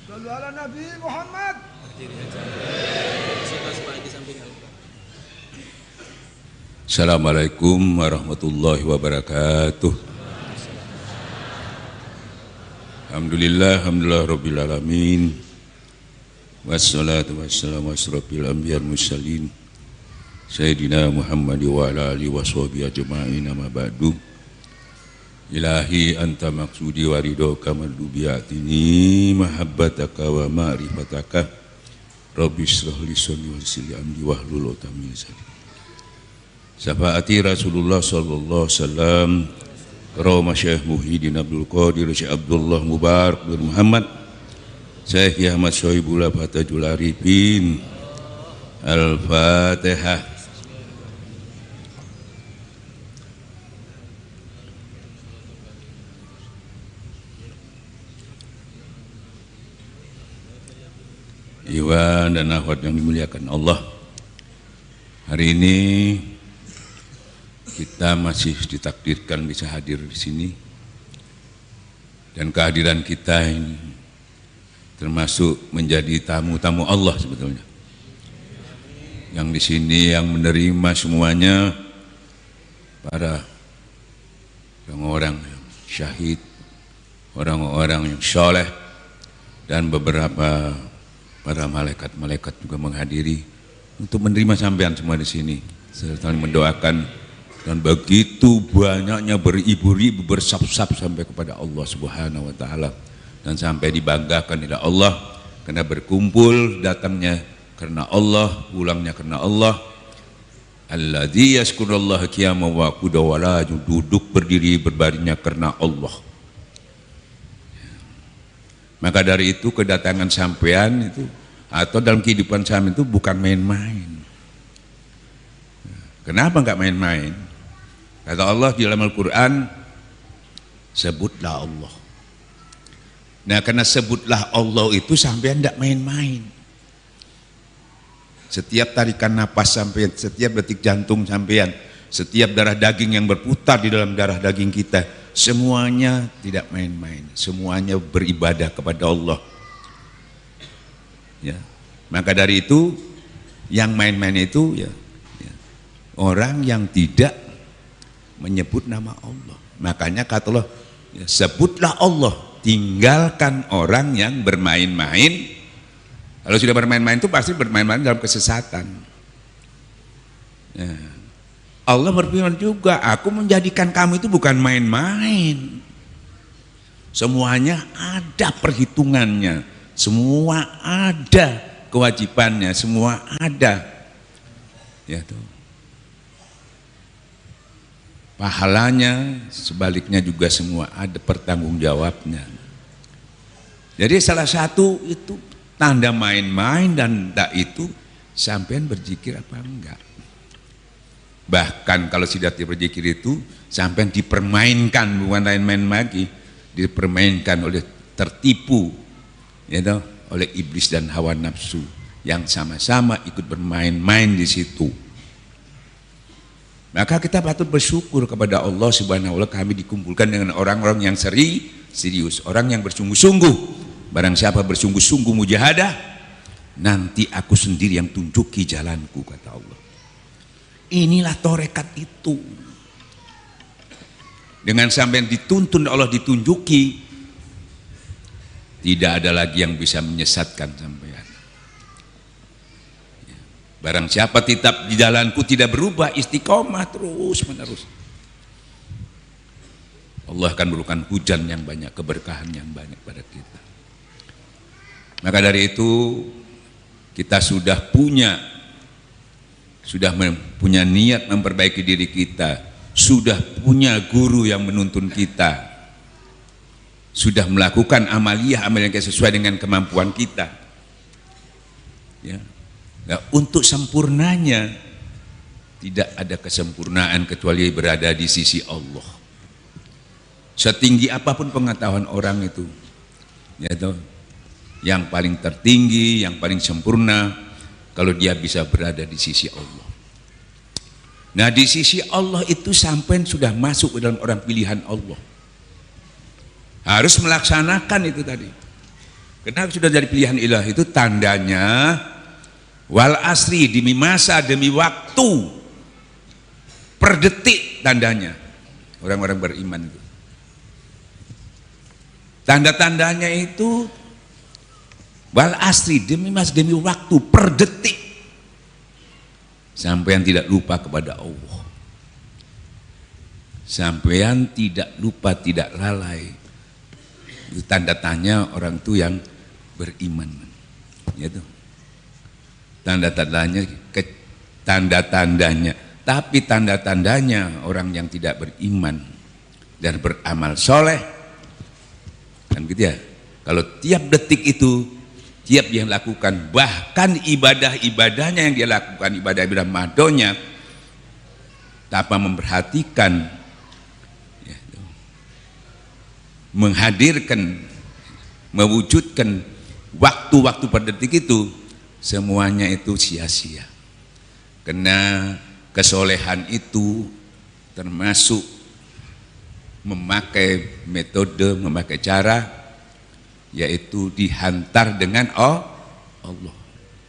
Sallu ala Nabi Muhammad. Assalamualaikum warahmatullahi wabarakatuh. Alhamdulillah rabbil alamin. Wassalatu wassalamu asrofil anbiya wal mursalin Sayyidina Muhammad wa ala alihi washabihi ajma'in, amma ba'du. Ilahi anta maksudi wa ridhoka madubiyatini mahabbataka wa ma'rifataka Rabbi shrah li sadri wa yassir li amri wahlul 'uqdatam min lisani. Syafaati Rasulullah sallallahu alaihi wasallam Roma Syekh Muhyiddin Abdul Qadir Syekh Abdullah Mubarak bin Muhammad Syekh Ahmad Syaibullah Fatajul Arifin. Al-Fatihah. Iwan dan akhwat yang dimuliakan Allah, hari ini kita masih ditakdirkan bisa hadir di sini, dan kehadiran kita ini termasuk menjadi tamu-tamu Allah sebetulnya. Yang di sini yang menerima semuanya para orang-orang yang syahid, orang-orang yang soleh, dan beberapa para malaikat-malaikat juga menghadiri untuk menerima sampean semua di sini, serta mendoakan, dan begitu banyaknya beribu-ribu bersab-sab sampai kepada Allah Subhanahu wa taala, dan sampai dibanggakan oleh Allah karena berkumpul datangnya karena Allah, pulangnya karena Allah. Alladzi yazkurullaha qiyaman wa qu'udan wa la duduk berdiri berbaringnya karena Allah. Maka dari itu kedatangan sampean itu atau dalam kehidupan sampean itu bukan main-main. Kenapa enggak main-main? Kata Allah di dalam Al-Quran, sebutlah Allah. Nah, karena sebutlah Allah itu sampean enggak main-main. Setiap tarikan napas sampean, setiap detik jantung sampean, setiap darah daging yang berputar di dalam darah daging kita, semuanya tidak main-main, semuanya beribadah kepada Allah. Ya, maka dari itu yang main-main itu ya orang yang tidak menyebut nama Allah. Makanya kata Allah, ya, sebutlah Allah, tinggalkan orang yang bermain-main. Kalau sudah bermain-main itu pasti bermain-main dalam kesesatan. Ya. Allah berfirman juga, aku menjadikan kamu itu bukan main-main. Semuanya ada perhitungannya, semua ada kewajibannya, semua ada. Ya tuh. Pahalanya, sebaliknya juga semua ada pertanggungjawabnya. Jadi salah satu itu tanda main-main dan tak itu sampean berzikir apa enggak. Bahkan kalau sudah berzikir itu sampai dipermainkan, bukan main-main lagi, dipermainkan oleh tertipu, ya toh, oleh iblis dan hawa nafsu yang sama-sama ikut bermain-main di situ. Maka kita patut bersyukur kepada Allah Subhanahu wa taala, kami dikumpulkan dengan orang-orang yang serius, orang yang bersungguh-sungguh. Barang siapa bersungguh-sungguh mujahadah, nanti aku sendiri yang tunjuki jalanku, kata Allah. Inilah torekat itu. Dengan sampai dituntun Allah, ditunjuki, tidak ada lagi yang bisa menyesatkan sampean. Barang siapa tetap di jalanku, tidak berubah, istiqomah terus menerus, Allah akan berikan hujan yang banyak, keberkahan yang banyak pada kita. Maka dari itu kita sudah punya niat memperbaiki diri kita, sudah punya guru yang menuntun kita, sudah melakukan amaliyah yang sesuai dengan kemampuan kita. Ya. Nah, untuk sempurnanya tidak ada kesempurnaan kecuali berada di sisi Allah. Setinggi apapun pengetahuan orang itu, ya toh, yang paling tertinggi, yang paling sempurna kalau dia bisa berada di sisi Allah. Nah, di sisi Allah itu sampai sudah masuk ke dalam orang pilihan Allah. Harus melaksanakan itu tadi. Karena sudah jadi pilihan ilahi itu tandanya wal asri, demi masa, demi waktu, per detik tandanya orang-orang beriman itu. Tanda-tandanya itu wal asri, demi masa, demi waktu, per detik. Sampean tidak lupa kepada Allah. Sampean tidak lupa, tidak lalai. Itu tanda-tandanya orang itu yang beriman. Gitu. Tanda-tandanya, tanda-tandanya. Tapi tanda-tandanya orang yang tidak beriman dan beramal soleh, kan gitu ya. Kalau tiap detik itu, tiap yang lakukan, bahkan ibadah-ibadahnya yang dia lakukan, ibadah-ibadah madonya, tanpa memperhatikan, menghadirkan, mewujudkan waktu-waktu per detik itu, semuanya itu sia-sia. Karena kesolehan itu termasuk memakai metode, memakai cara, yaitu dihantar dengan Allah.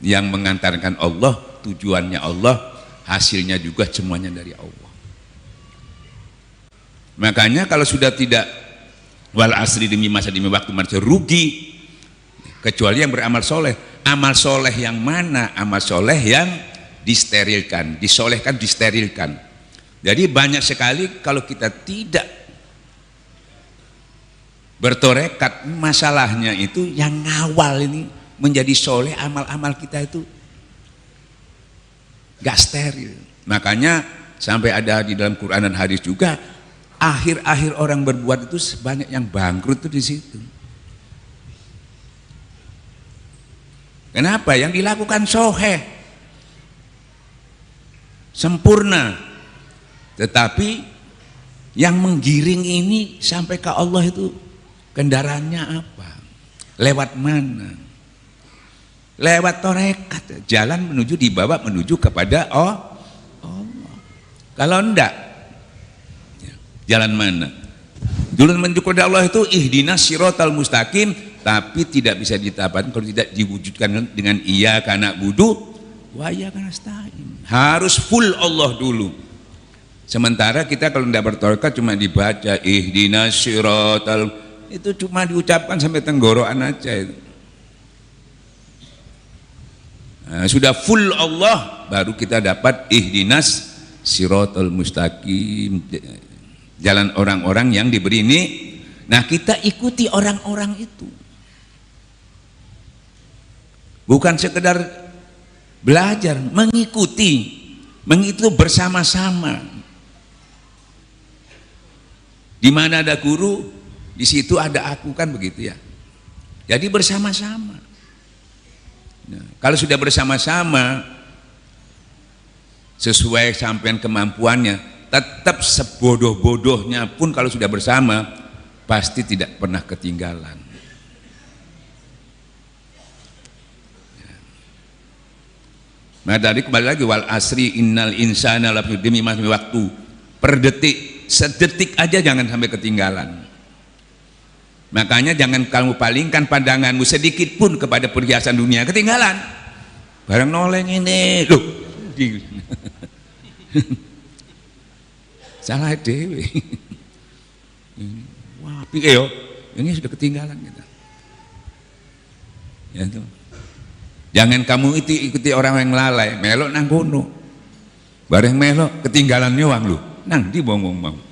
Yang mengantarkan Allah, tujuannya Allah, hasilnya juga semuanya dari Allah. Makanya kalau sudah tidak wal asri, demi masa, demi waktu, manusia rugi, kecuali yang beramal soleh. Amal soleh yang mana? Amal soleh yang disterilkan, disolehkan, disterilkan. Jadi banyak sekali kalau kita tidak bertorekat, masalahnya itu yang ngawal ini menjadi soleh, amal-amal kita itu gak steril. Makanya sampai ada di dalam Quran dan hadis juga, akhir-akhir orang berbuat itu sebanyak yang bangkrut itu di situ. Kenapa? Yang dilakukan soheh, sempurna, tetapi yang menggiring ini sampai ke Allah itu kendaraannya apa? Lewat mana? Lewat torekat, jalan menuju, dibawa menuju kepada Allah. Kalau enggak, jalan mana? Jalan menuju kepada Allah itu ihdinas siratal mustaqim, tapi tidak bisa didapatkan kalau tidak diwujudkan dengan iyyaka na'budu wa iyyaka nasta'in. Harus full Allah dulu. Sementara kita kalau tidak bertorekat cuma dibaca ihdinas siratal, itu cuma diucapkan sampai tenggorokan aja itu. Nah, sudah full Allah baru kita dapat ihdinas siratal mustaqim, jalan orang-orang yang diberi ini. Nah, kita ikuti orang-orang itu, bukan sekedar belajar, mengikuti bersama-sama. Di mana ada guru, di situ ada aku, kan begitu ya. Jadi bersama-sama. Nah, kalau sudah bersama-sama sesuai sampean kemampuannya, tetap sebodoh-bodohnya pun kalau sudah bersama pasti tidak pernah ketinggalan. Nah, tadi kembali lagi wal asri innal insana lafi, demi waktu, per detik, sedetik aja jangan sampai ketinggalan. Makanya jangan kamu palingkan pandanganmu sedikit pun kepada perhiasan dunia, ketinggalan. Barang noleng ini loh, salah dewe. Wah, piye yo, ini sudah ketinggalan kita. Ya tuh. Jangan kamu ikuti orang yang lalai, melok nang kono. Bareng melok ketinggalan nyuwang lu. Nang di bongong.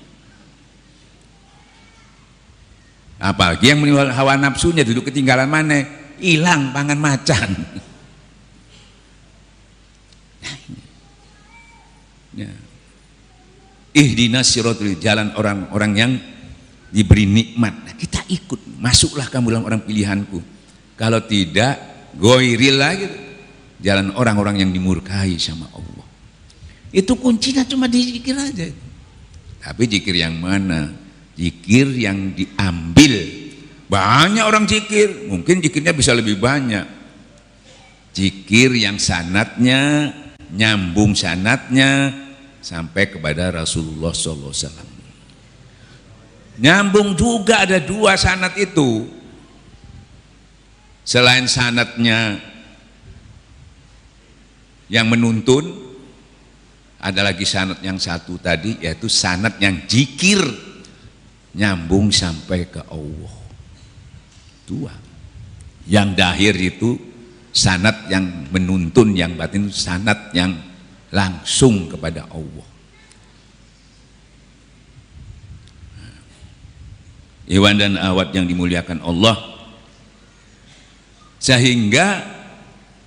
Apalagi yang menimbulkan hawa nafsunya duduk ketinggalan mana? Hilang pangan macan. Ya. Ihdinas siratal, jalan orang-orang yang diberi nikmat. Nah, kita ikut, masuklah kamu dalam orang pilihanku. Kalau tidak, goiril lagi, jalan orang-orang yang dimurkai sama Allah. Itu kuncinya cuma dizikir aja. Tapi zikir yang mana? Zikir yang diambil. Banyak orang zikir, mungkin zikirnya bisa lebih banyak. Zikir yang sanatnya, nyambung sanatnya sampai kepada Rasulullah SAW. Nyambung juga, ada dua sanat itu. Selain sanadnya yang menuntun, ada lagi sanad yang satu tadi, yaitu sanad yang zikir nyambung sampai ke Allah. Dua. Yang dahir itu sanad yang menuntun, yang batin sanad yang langsung kepada Allah. Iwan dan awat yang dimuliakan Allah, sehingga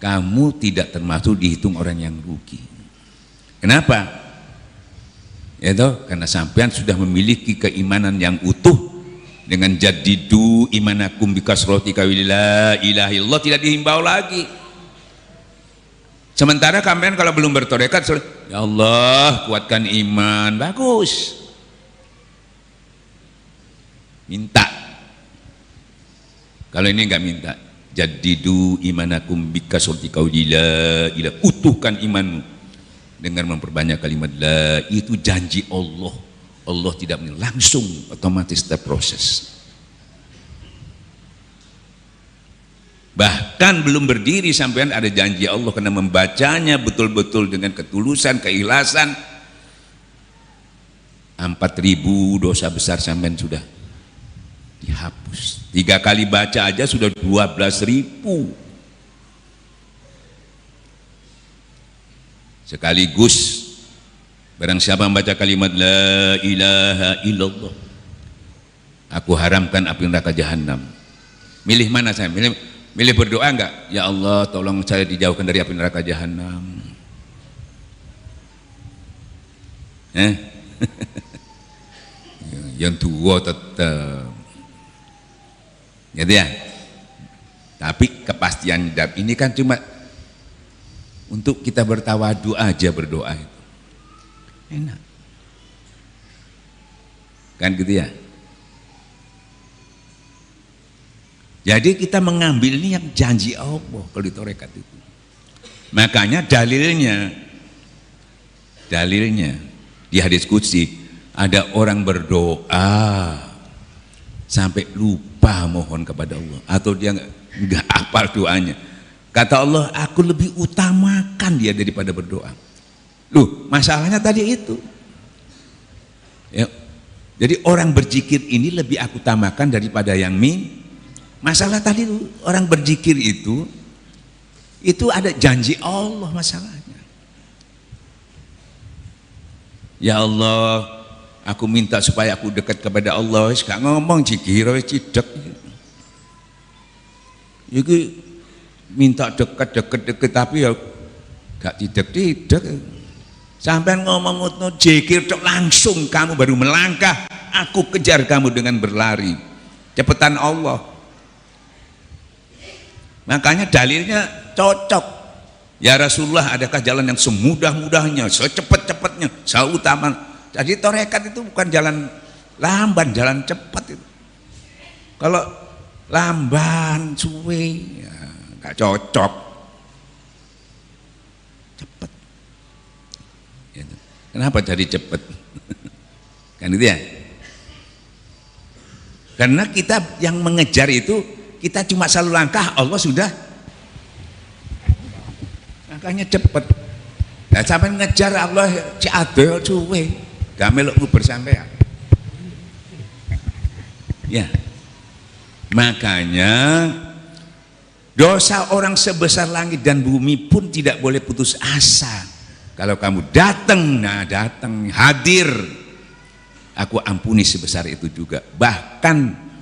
kamu tidak termasuk dihitung orang yang rugi. Kenapa? Yaitu karena sampean sudah memiliki keimanan yang utuh dengan jadidu imanakum bikasroti kawilillah ilaha illallah, tidak dihimbau lagi. Sementara kalian kalau belum bertorekat, ya Allah kuatkan iman, bagus, minta. Kalau ini enggak minta, jadidu imanakum bikasroti kawilillah ilaha, utuhkan imanmu dengan memperbanyak kalimat la, itu janji Allah. Allah tidak langsung, otomatis terproses. Bahkan belum berdiri sampean ada janji Allah, karena membacanya betul-betul dengan ketulusan, keikhlasan. 4.000 dosa besar sampean sudah dihapus. 3 kali baca aja sudah 12.000. Sekaligus barang siapa membaca kalimat la ilaha illallah, aku haramkan api neraka jahanam. Milih mana saya? Milih berdoa enggak? Ya Allah tolong saya dijauhkan dari api neraka jahanam. Yang tua tetap gitu ya. Tapi kepastian ini kan cuma untuk kita bertawadu aja, berdoa itu enak kan gitu ya. Jadi kita mengambil ini yang janji Allah kalau di tarekat itu. Makanya dalilnya di hadis qudsi, ada orang berdoa sampai lupa mohon kepada Allah, atau dia nggak hafal doanya. Kata Allah, aku lebih utamakan dia daripada berdoa. Loh, masalahnya tadi itu. Ya, jadi orang berzikir ini lebih aku utamakan daripada yang masalah tadi itu, orang berzikir itu ada janji Allah masalahnya. Ya Allah, aku minta supaya aku dekat kepada Allah. Gak ngomong zikir cidek. Iki minta dekat tapi ya gak tidak. Sampai ngomong ngutno zikir langsung kamu baru melangkah, aku kejar kamu dengan berlari. Cepetan Allah. Makanya dalilnya cocok. Ya Rasulullah, adakah jalan yang semudah-mudahnya, secepat-cepatnya, seutama? Jadi tarekat itu bukan jalan lamban, jalan cepat itu. Kalau lamban, suwe, ya, gak cocok. Cepat. Kenapa jadi cepat? Kan itu ya. Karena kita yang mengejar itu, kita cuma selalu langkah, Allah sudah langkahnya cepat. Nah, sampai ngejar Allah ciadol suwe, gak melok bersampean. Ya. Makanya dosa orang sebesar langit dan bumi pun tidak boleh putus asa. Kalau kamu datang, hadir, aku ampuni sebesar itu juga. Bahkan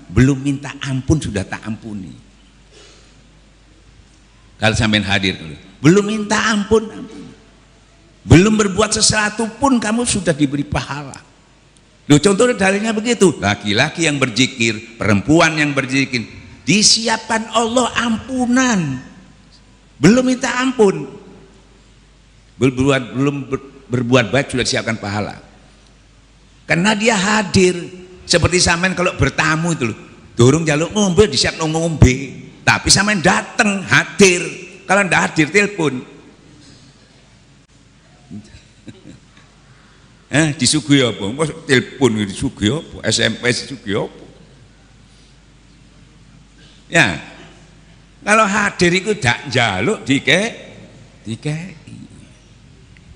belum minta ampun sudah tak ampuni. Kalau sampai hadir, belum minta ampun, belum berbuat sesuatu pun kamu sudah diberi pahala. Loh, contohnya dalilnya begitu. Laki-laki yang berzikir, perempuan yang berzikir, disiapkan Allah ampunan. Belum minta ampun, belum berbuat baik sudah disiapkan pahala. Karena dia hadir. Seperti sampean kalau bertamu itu loh, durung jaluk ngombe disiapno ngombe, tapi sampean datang hadir. Kalau ndak hadir telepon. Disuguhi apa? Mas telepon disuguhi apa? SMS disuguhi apa? Ya. Kalau hadir itu dak njaluk dikei.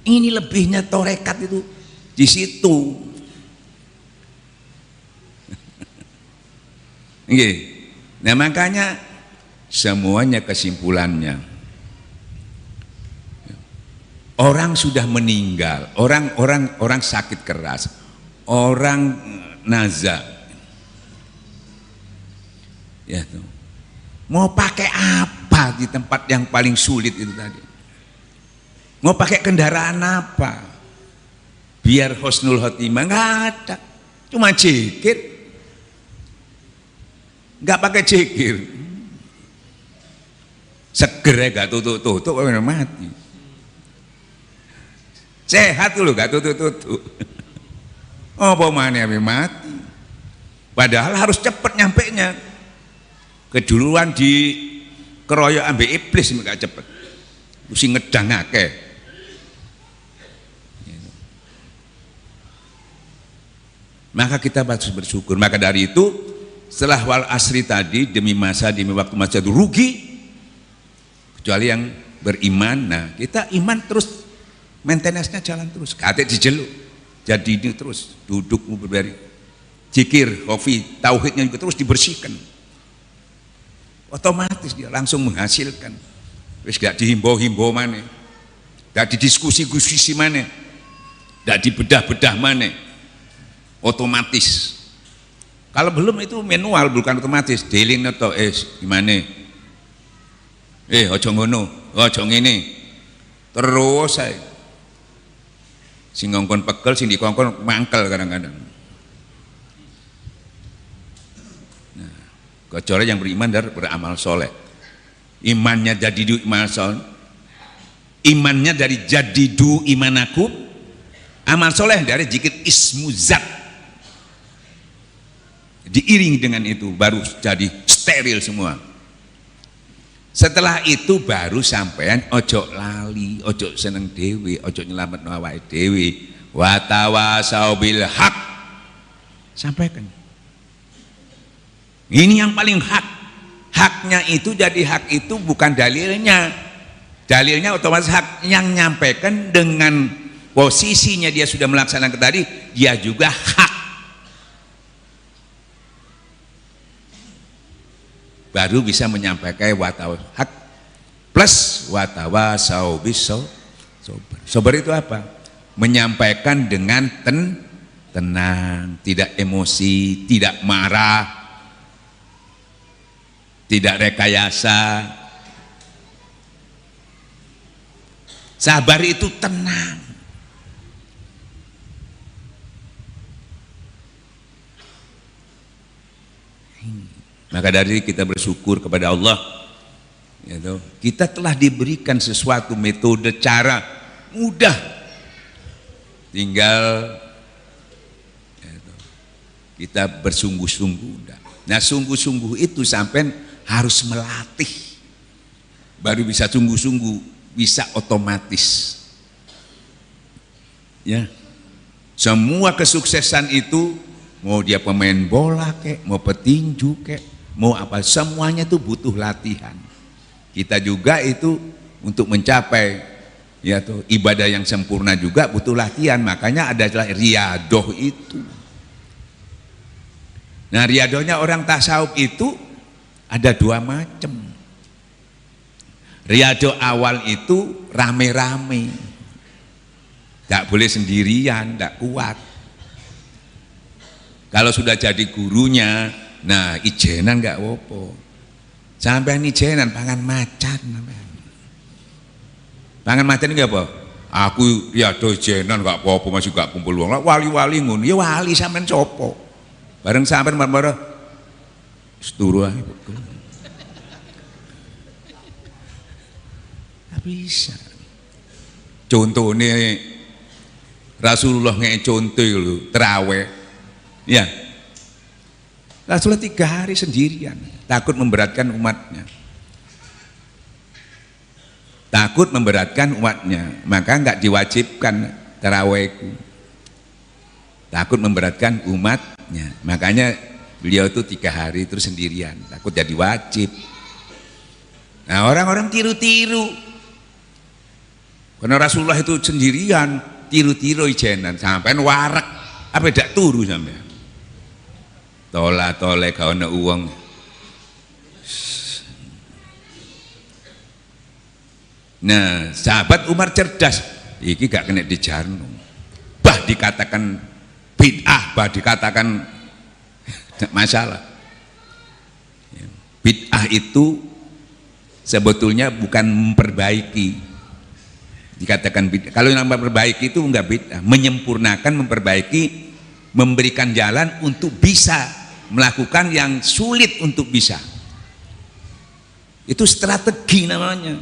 Ini lebihnya torekat itu di situ. Nggih. Nah makanya semuanya kesimpulannya orang sudah meninggal, orang sakit keras, orang nazar, ya tuh. Mau pakai apa di tempat yang paling sulit itu tadi? Mau pakai kendaraan apa? Biar husnul khotimah nggak ada, cuma zikir, nggak pakai zikir, seger ya, nggak tutup, mati. Sehat loh, gak tutup. Apa mana mati? Padahal harus cepat nyampe nya. Keduluan di keroyok ambek iblis gak cepet. Mesti ngedang akeh. Maka kita harus bersyukur. Maka dari itu setelah wal asri tadi demi masa demi waktu masa itu rugi. Kecuali yang beriman. Nah kita iman terus. Maintenance-nya jalan terus, kate dijeluk, jadi ini terus, duduk berbari, zikir, hofi, tauhidnya juga terus dibersihkan, otomatis dia langsung menghasilkan, wis gak dihimbau-himbau mana, gak didiskusi-diskusi mana, gak dibedah-bedah mana, otomatis. Kalau belum itu manual, bukan otomatis, dealing atau gimana, ojo ngono, ojo ngene, terus saya. Sing ngongkon pegel, sing dikongkon mangkel kadang-kadang. Nah, kecuali yang beriman dan beramal soleh. Imannya jadi du iman soleh. Imannya dari jadidu imanakum. Amal soleh dari zikir ismu zat. Diiringi dengan itu baru jadi steril semua. Setelah itu baru sampean ojo lali, ojo seneng dewi, ojo nyelametno awake dewi. Wa tawasau bil haq. Sampaikan. Ini yang paling hak. Haknya itu jadi hak itu bukan dalilnya. Dalilnya otomatis hak yang nyampaikan dengan posisinya dia sudah melaksanakan tadi, dia juga hak. Baru bisa menyampaikan watawa hak plus watawa saubis sober itu apa? Menyampaikan dengan tenang, tidak emosi, tidak marah, tidak rekayasa. Sabar itu tenang. Maka dari kita bersyukur kepada Allah, gitu. Kita telah diberikan sesuatu metode cara mudah, tinggal gitu. Kita bersungguh-sungguh. Nah sungguh-sungguh itu sampai harus melatih, baru bisa sungguh-sungguh, bisa otomatis. Ya, semua kesuksesan itu mau dia pemain bola kek, mau petinju kek, mau apa, semuanya itu butuh latihan. Kita juga itu untuk mencapai ya tuh ibadah yang sempurna juga butuh latihan. Makanya adalah riadoh itu. Nah riadohnya orang tasawuf itu ada dua macam. Riadoh awal itu rame-rame, gak boleh sendirian, gak kuat. Kalau sudah jadi gurunya, nah ijenan gak wopo. Sampai ijenan pangan macan. Pangan macan ini apa? Aku ya do ijenan gak apa-apa, masih gak kumpul uang. Wali-wali ngono, ya wali sampean copo. Bareng sampean marah-marah seturu ae. Gak bisa. Contohnya Rasulullah ngek contoh lho, terawih. Ya. Rasulullah 3 hari sendirian, takut memberatkan umatnya. Takut memberatkan umatnya, maka enggak diwajibkan tarawihku. Takut memberatkan umatnya, makanya beliau itu 3 hari terus sendirian, takut jadi wajib. Nah, orang-orang tiru-tiru. Karena Rasulullah itu sendirian, tiru-tiru ijenan sampai warak apa tidak turu sampai. Tolak-tolak kau ana uang. Nah, sahabat Umar cerdas. Iki gak kena dijarno. Bah dikatakan bid'ah, bah dikatakan masalah. Bid'ah itu sebetulnya bukan memperbaiki. Dikatakan bid'ah. Kalau yang memperbaiki itu enggak bid'ah, menyempurnakan, memperbaiki, memberikan jalan untuk bisa melakukan yang sulit untuk bisa. Itu strategi namanya.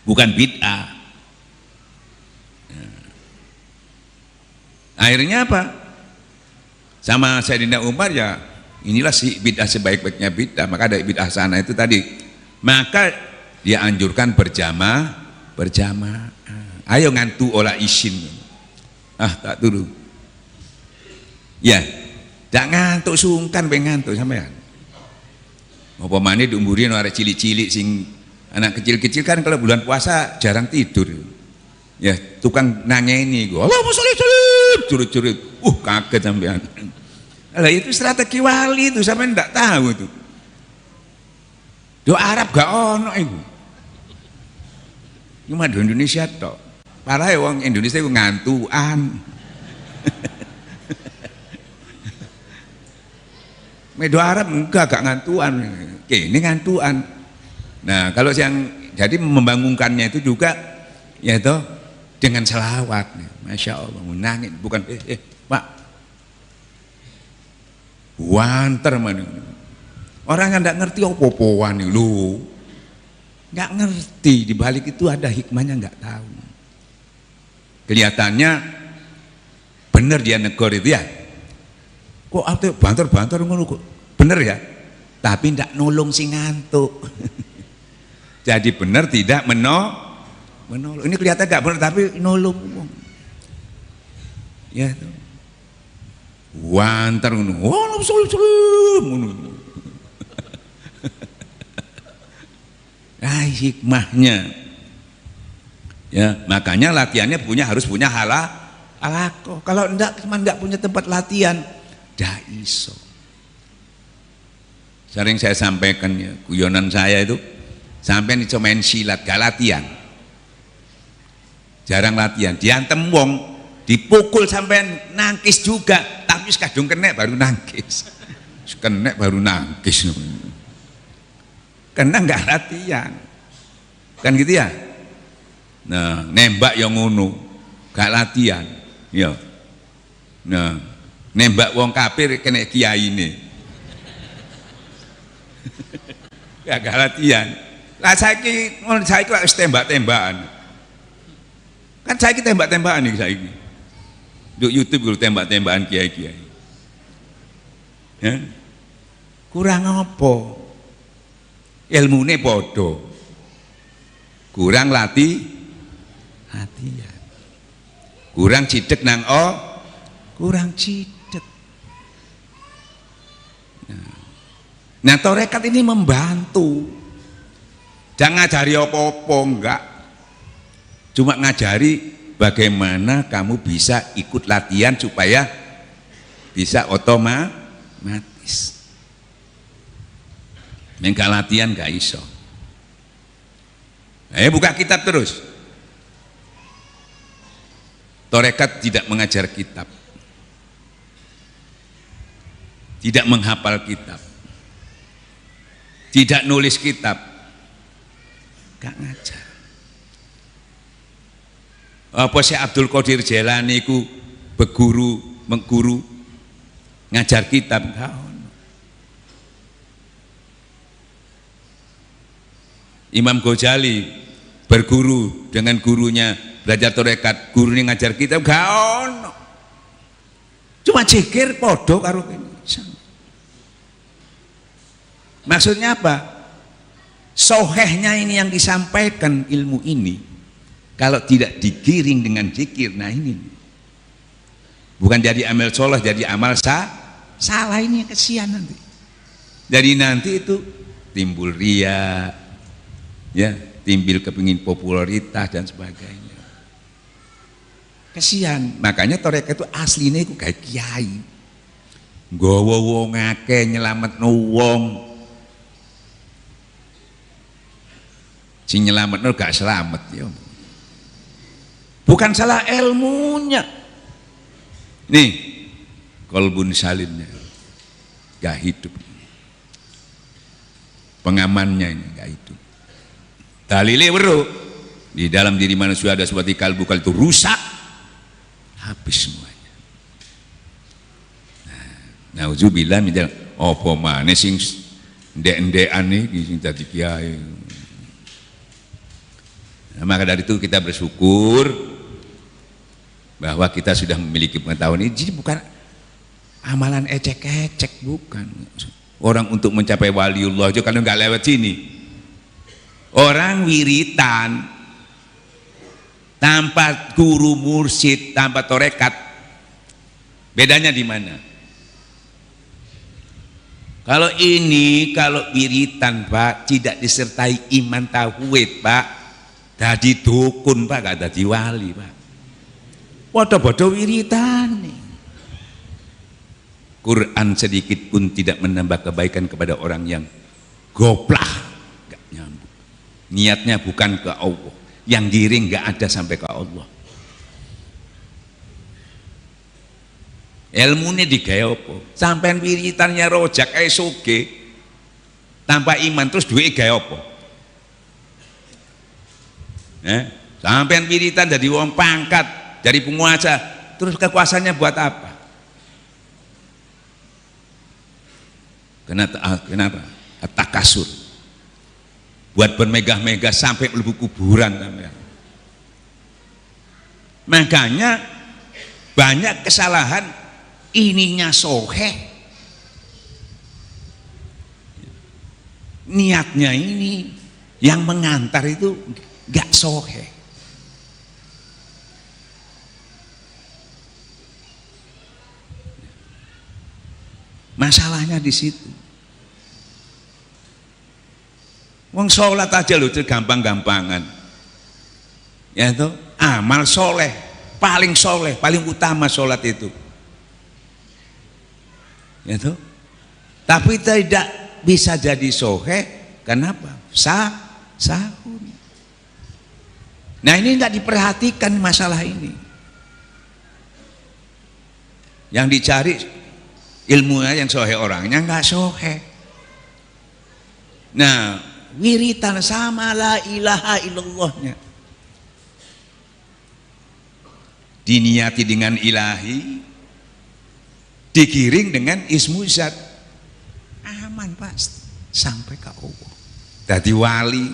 Bukan bid'ah. Akhirnya apa? Sama Sayyidina Umar ya, inilah si bid'ah sebaik-baiknya bid'ah. Maka ada bid'ah sana itu tadi. Maka dia anjurkan berjamaah. Ayo ngantu olah isin. Tak turu. Ya, tak ngantuk sungkan pengantuk sampean. Apa maneh diumburin arek cilik-cilik sing anak kecil-kecil kan kalau bulan puasa jarang tidur. Ya, tukang nangeni gua. Allahumma sholli curut-curut. Kaget sampean. Lah itu strategi wali itu sampean enggak tahu itu. Doa Arab gak ono iku. Cuma di Indonesia tok. Parah wong Indonesia iku ngantuan. Doa Arab enggak gak ngantuan. Ini ngantuan. Nah, kalau yang jadi membangunkannya itu juga ya toh dengan selawat. Masya Allah, nangis bukan Pak. Wanter mana. Orang yang enggak ngerti apa-apaan lu. Enggak ngerti, di balik itu ada hikmahnya enggak tahu. Kelihatannya benar dia negor itu ya. Kok artinya banter-banter ngono kok. Bener ya? Tapi enggak nolong si ngantuk. Jadi benar tidak menolong. Ini kelihatan enggak benar tapi nolong. Ya itu. Wanter ngono. Hikmahnya. Ya, makanya latihannya harus punya halaqah. Kalau enggak punya tempat latihan, ndak iso. Sering saya sampaikan ya, guyonan saya itu sampai nih main silat gak latihan. Jarang latihan, diantem wong, dipukul sampai nangkis juga, tapi kadung kena baru nangkis. Kena baru nangkis. Karena enggak latihan. Kan gitu ya? Nah, nembak yang ngono, gak latihan. Ya. Nah, nembak wong kafir kena kiai ini. Gak latihan. Lah saiki lak wis tembak-tembakan. Kan saiki tembak-tembakan iki saiki. Di YouTube kalau tembak-tembakan kiai-kiai. Ya. Kurang apa? Ilmune padha. Kurang latihan. Kurang cidek nang kurang cidek. Nah, tarekat ini membantu. Jangan ngajari apa-apa, enggak. Cuma ngajari bagaimana kamu bisa ikut latihan supaya bisa otomatis. Enggak latihan enggak iso. Buka kitab terus. Tarekat tidak mengajar kitab. Tidak menghafal kitab. Tidak nulis kitab, gak ngajar. Apa Syekh Abdul Qadir Jailani ku mengguru ngajar kitab gak ono. Imam Ghazali berguru dengan gurunya belajar tarekat, gurunya ngajar kitab gak ono. Cuma jekir podo karo kene. Maksudnya apa? Sohehnya ini yang disampaikan ilmu ini kalau tidak digiring dengan zikir, nah ini bukan jadi amal soleh, jadi amal salah ini kesian nanti. Jadi nanti itu timbul ria, ya, timbul kepingin popularitas dan sebagainya. Kesian, makanya tarekat itu aslinya itu kayak kiai, nggawa wong akeh nyelametno wong, sing nyelametno gak selamat ya. Bukan salah ilmunya, nih kolbun salimnya gak hidup, pengamannya ini gak hidup. Dalile weruh, di dalam diri manusia ada seperti kalbu, kalau itu rusak habis semuanya. Nah, nauzubillah min dzalik. Apa maneh sing ndek-ndekan iki sing dadi kiai. Nah, maka dari itu kita bersyukur bahwa kita sudah memiliki pengetahuan ini. Jadi bukan amalan ecek-ecek, bukan. Orang untuk mencapai waliullah aja kalau nggak lewat sini. Orang wiritan tanpa guru mursyid, tanpa torekat, bedanya di mana? Kalau ini, kalau wiritan Pak, tidak disertai iman tauhid Pak, dadi dukun Pak, gak dadi wali Pak. Bodoh-bodoh wiritan nih. Quran sedikit pun tidak menambah kebaikan kepada orang yang goplah, gak nyambung. Niatnya bukan ke Allah, yang giring gak ada sampai ke Allah. Ilmunya digawe apa? Sampean wiritannya rojak ae soge tanpa iman, terus duit gawe apa? Sampean wiritan dari wong pangkat, dari penguasa, terus kekuasaannya buat apa? Kenapa? Takasur. Buat bermegah-megah sampai mlebu kuburan sampean. Makanya banyak kesalahan. Ininya soheh, niatnya ini yang mengantar itu gak soheh. Masalahnya di situ. Wong sholat aja loh gampang-gampangan, ya tuh amal soleh, paling utama sholat itu. Ya toh? Tapi tidak bisa jadi soheh. Kenapa? Sahur. Nah ini tidak diperhatikan masalah ini. Yang dicari ilmunya yang soheh, orangnya nggak soheh. Nah wiritan sama la ilaha illallahnya diniati dengan ilahi, digiring dengan ismu zat, aman pasti sampai ke Allah. Jadi wali,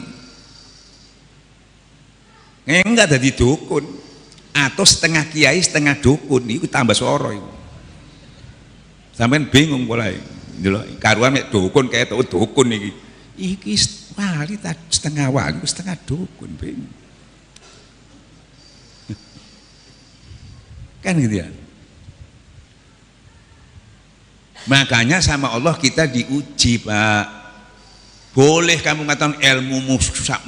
enggak jadi dukun, atau setengah kiai setengah dukun, itu tambah soro itu. Sampean bingung mulai, karuan dukun kayak itu dukun iki wali setengah wali setengah dukun, bingung. Kan gitu ya. Makanya sama Allah kita diuji Pak. Boleh kamu mengatakan ilmumu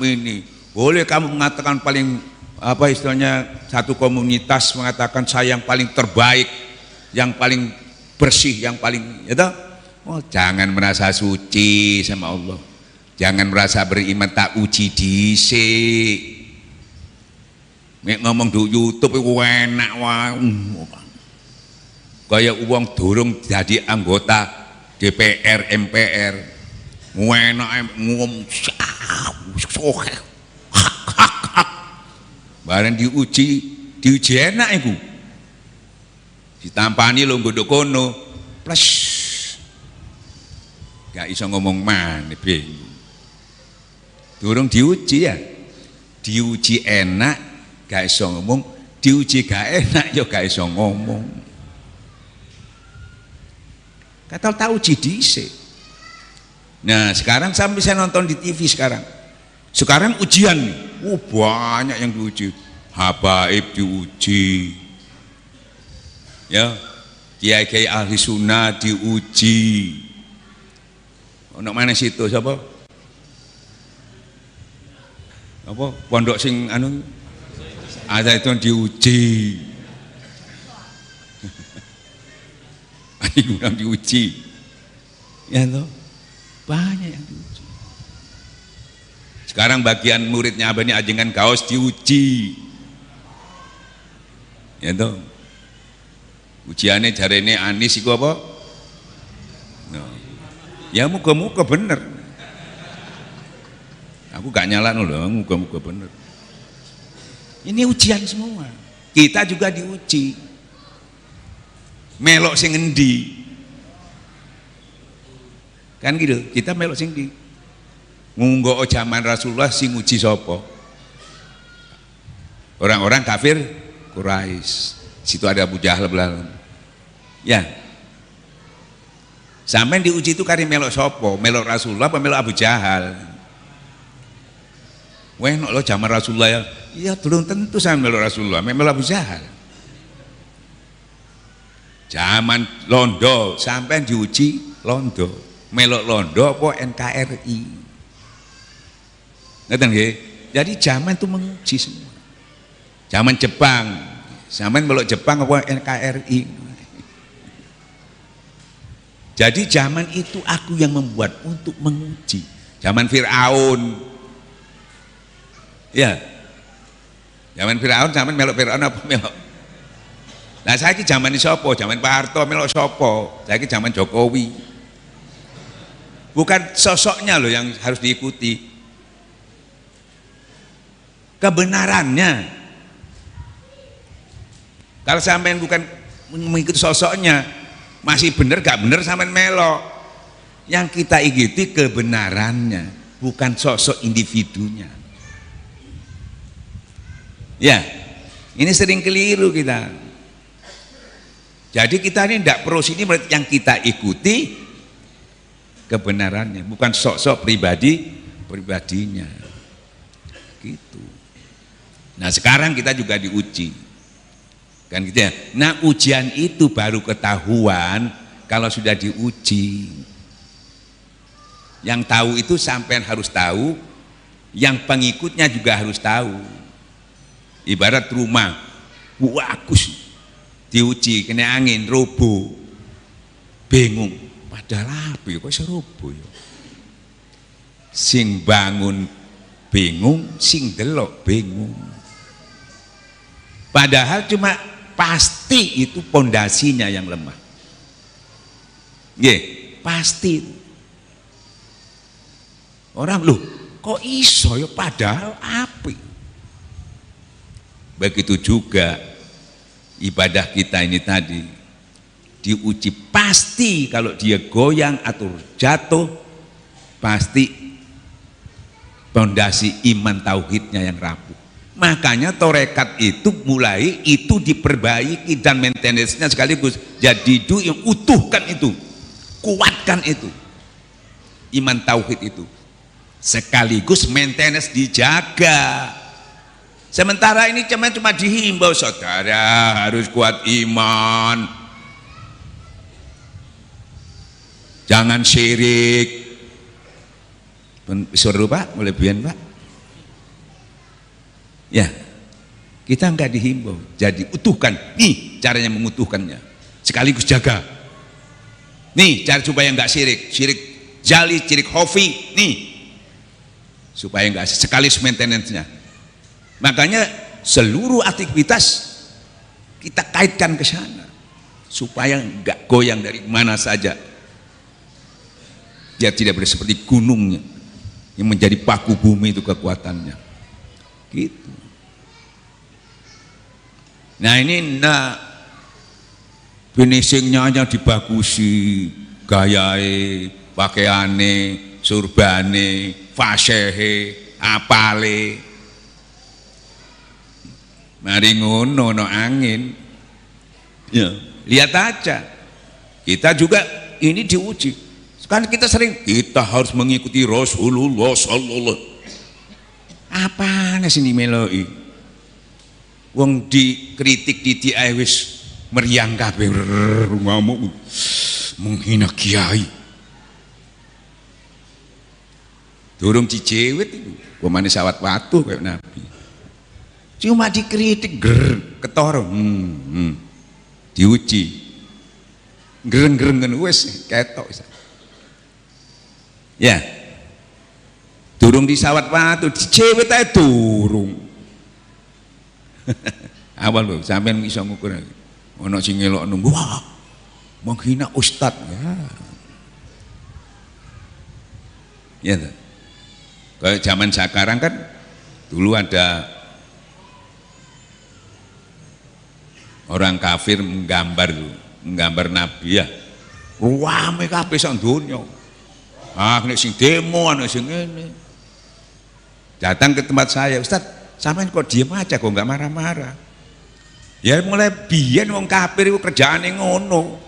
ini, boleh kamu mengatakan paling apa istilahnya, satu komunitas mengatakan saya yang paling terbaik, yang paling bersih, yang paling itu. Oh, jangan merasa suci sama Allah. Jangan merasa beriman, tak uji dhisik. Nek ngomong di YouTube iku enak wae. Kayak uang durung jadi anggota DPR MPR, enak ngomong soheh, bareng diuji enak itu, ditampani lo nggodok kono, plus gak iso ngomong mana bingung. Durung diuji ya, diuji enak gak iso ngomong, diuji gak enak ya gak iso ngomong. Kata tahu dhisik. Nah sekarang saya bisa nonton di TV sekarang. Sekarang ujian nih, banyak yang diuji. Habaib diuji, ya, kiai-kiai ahli sunnah diuji. Ono mana situ siapa? apa pondok sing anu ada itu diuji. Ada yang diuji. Ya toh. Banyak yang diuji. Sekarang bagian muridnya Abah ini ajengan kaos diuji. Ya toh. Ujiannya jarene Anis iku apa? No. Ya muga-muga bener. Aku gak nyalano loh, muga-muga bener. Ini ujian semua. Kita juga diuji. Melok sing endi? Kan gitu, kita melok sing endi? Ngunggo zaman Rasulullah sing uji sapa? Orang-orang kafir Quraisy. Situ ada Abu Jahal belakang. Ya. Sampai diuji itu kari melok sapa? Melok Rasulullah apa melok Abu Jahal? Weh no lo zaman Rasulullah ya. Iya belum tentu sama melok Rasulullah, melok Abu Jahal. Zaman Londo sampai diuji Londo. Melok Londo apa NKRI. Ngerti nggih? Jadi zaman itu menguji semua. Zaman Jepang, zaman melok Jepang apa NKRI. Jadi zaman itu aku yang membuat untuk menguji. Zaman Fir'aun. Ya. Zaman Fir'aun, zaman melok Fir'aun apa melok? Nah saiki zaman ini sapa? Zaman Pak Harto melok sapa? Saiki zaman Jokowi. Bukan sosoknya loh yang harus diikuti. Kebenarannya. Kalau sampean bukan mengikuti sosoknya, masih benar gak benar sampean melok. Yang kita ikuti kebenarannya, bukan sosok individunya. Ya, ini sering keliru kita. Jadi kita ini tidak pro sini, yang kita ikuti kebenarannya, bukan sosok pribadinya. Gitu. Nah sekarang kita juga diuji, kan gitu ya. Nah ujian itu baru ketahuan kalau sudah diuji. Yang tahu itu sampean harus tahu, yang pengikutnya juga harus tahu. Ibarat rumah, bagus, diuji, kena angin, roboh, bingung. Padahal apa ya, kok bisa roboh ya? Sing bangun bingung, sing delok bingung. Padahal cuma pasti itu pondasinya yang lemah. Nggih, pasti. Orang loh, kok iso ya padahal api. Begitu juga ibadah kita ini tadi diuji, pasti kalau dia goyang atau jatuh pasti pondasi iman tauhidnya yang rapuh. Makanya torekat itu mulai itu diperbaiki dan maintenance-nya sekaligus jadi yang utuhkan itu, kuatkan itu iman tauhid itu, sekaligus maintenance dijaga. Sementara ini cuma dihimbau, saudara harus kuat iman, jangan syirik. Suruh Pak, boleh biar Pak. Ya, kita enggak dihimbau, jadi utuhkan. Nih caranya mengutuhkannya, sekaligus jaga. Nih cara supaya enggak syirik jali, syirik khafi. Nih supaya enggak sekaligus maintenance-nya. Makanya seluruh aktivitas kita kaitkan ke sana supaya enggak goyang dari mana saja. Dia tidak boleh seperti gunungnya yang menjadi paku bumi itu kekuatannya. Gitu. Nah ini finishingnya aja dibagusi, gayae, pakaiane, surbane, fasehe, apale. Mari ngono no angin. Ya, lihat aja. Kita juga ini diuji. Sekarang kita kita harus mengikuti Rasulullah sallallahu. Apaan sih ini meloi? Wong dikritik di wis meriang kabeh ngamuk menghina kiai. Durung dicewit iku. Pemane sawat watu kayak Nabi. Cuma dikritik ketara. Diuji. Greng-grengen wis ketok wis. Ya. Durung disawat watu, dicewit ae durung. Awal lho sampean iso ngukur. Ana sing ngelokno, wah. Menghina ustaz ya. Ya tuh. Kayak zaman sekarang kan dulu ada orang kafir menggambar Nabi ya. Rame kabeh sak donya. Ah nek sing demo ana sing ngene. Datang ke tempat saya, Ustaz, sampean kok diem aja kok enggak marah-marah. Ya mulai biyen wong kafir iku kerjaane ngono.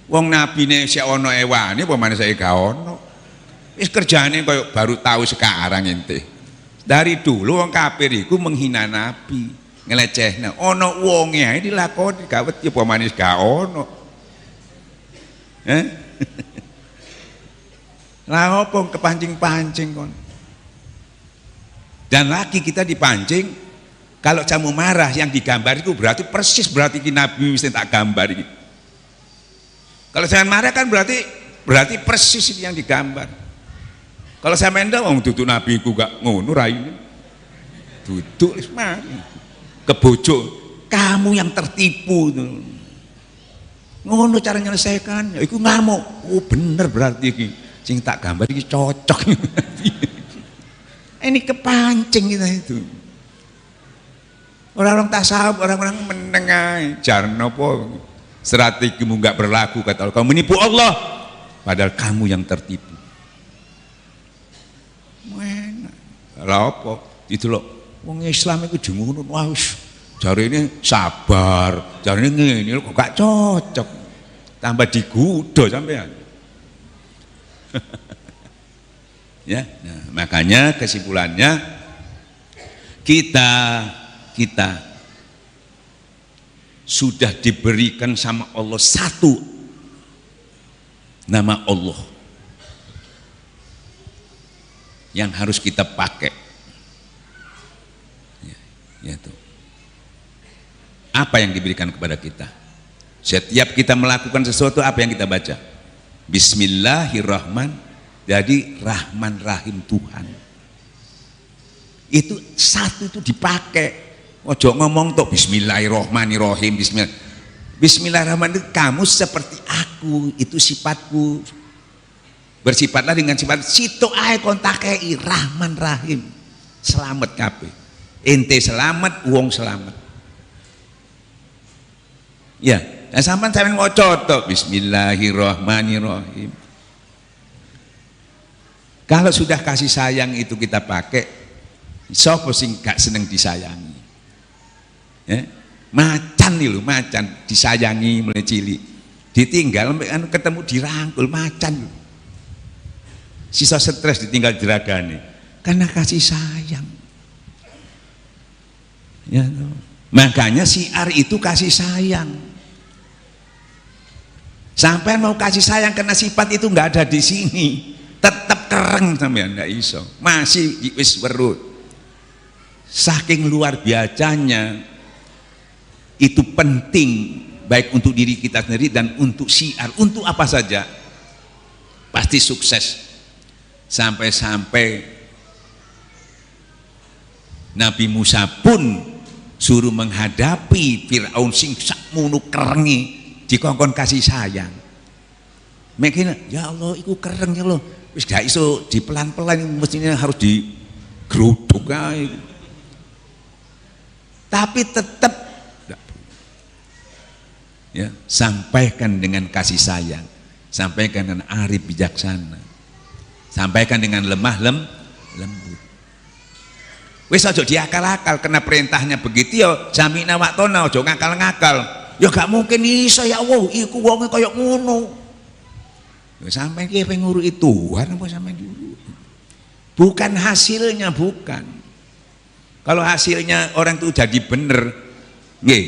Wong nabine sik ana ewane apa maneh saiki gak ono. Wis kerjane koyo baru tahu sekarang ente. Dari dulu wong kafir iku menghina nabi, ngelecehna. Ana wonge ae dilakoni gak wedi apa maneh gak ono. Lah opo kepancing-pancing kon. Dan lagi kita dipancing kalau kamu marah yang digambar itu berarti persis berarti Nabi mesti tak gambar ini. Kalau saya marah kan berarti persis yang digambar. Kalau saya mendak wong duduk Nabi ku gak ngono raine. Duduk wis mari. Kebojo, kamu yang tertipu. Ngono cara menyelesaikan. Ya iku ngamuk. Oh bener berarti iki sing tak gambar iki cocok. Ini kepancing kita itu. Orang-orang tasawuf, orang-orang menengah, jarno po strategimu nggak berlaku kata Allah. Kamu menipu Allah, padahal kamu yang tertipu. Mana? Lah apa? Itu loh. Wong Islam itu jengunun, wah, jari ini sabar, jari ini kok gak cocok. Tambah digudo sampean. Ya, nah, makanya kesimpulannya kita sudah diberikan sama Allah satu nama Allah yang harus kita pakai. Ya tuh. Apa yang diberikan kepada kita? Setiap kita melakukan sesuatu apa yang kita baca? Bismillahirrahmanirrahim. Jadi Rahman Rahim Tuhan itu satu itu dipakai. Ojo ngomong tuh Bismillahirrahmanirrahim. Bismillahirrahmanirrahim. Kamu seperti aku, itu sifatku. Bersifatlah dengan sifat situ ae kontakei Rahman Rahim. Selamat kabeh. Ente selamat, wong selamat. Ya, nah sampean maca to Bismillahirrahmanirrahim. Kalau sudah kasih sayang itu kita pakai, sapa sing gak seneng disayangi? Ya, macan nih lho, macan disayangi mulai cilik, ditinggal ketemu dirangkul macan. Sisa stres ditinggal diragani karena kasih sayang. Ya, makanya siar itu kasih sayang. Sampai mau kasih sayang karena sifat itu nggak ada di sini, tetap kereng sampean nggak iso, masih wis werut. Saking luar biasanya itu penting baik untuk diri kita sendiri dan untuk siar, untuk apa saja pasti sukses. Sampai-sampai Nabi Musa pun suruh menghadapi Fir'aun sing sakmono kerengi dikongkon kasih sayang. Mungkin ya Allah iku kereng ya Allah, wis gak iso dipelan-pelan, mestinya harus digeruduk ae. Tapi tetap ya, sampaikan dengan kasih sayang, sampaikan dengan arif bijaksana, sampaikan dengan lemah lembut. Wis aja diakal-akal, kena perintahnya begitu ya samina wa tona, aja ngakal-ngakal. Ya gak mungkin iso ya Allah, iku wonge kaya ngono. Ya sampeyan ki pengen nguruki Tuhan apa sampeyan dulu? Bukan hasilnya, bukan. Kalau hasilnya orang itu jadi bener, nggih,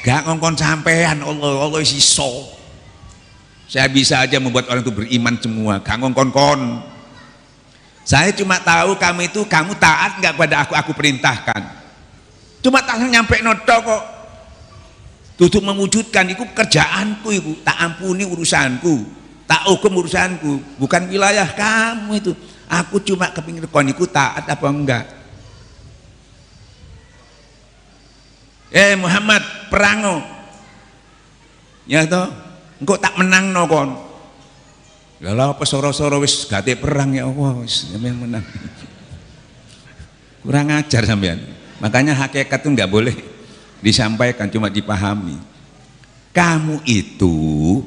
gak ngongkon sampean Allah iso. Saya bisa aja membuat orang itu beriman semua, gak ngongkon-kon. Saya cuma tahu kamu taat nggak pada aku perintahkan. Cuma tak nyampe noto kok. Tutup mewujudkan itu kerjaanku itu, tak ampuni urusanku, tak hukum urusanku, bukan wilayah kamu itu. Aku cuma kepingin kon iku taat apa enggak. Muhammad perango. Ya toh, engkau tak menang no kon. Lah apa soro-soro wis gate perang ya Allah, wis sampean menang. Kurang ajar sampean. Makanya hakikat itu enggak boleh disampaikan, cuma dipahami. Kamu itu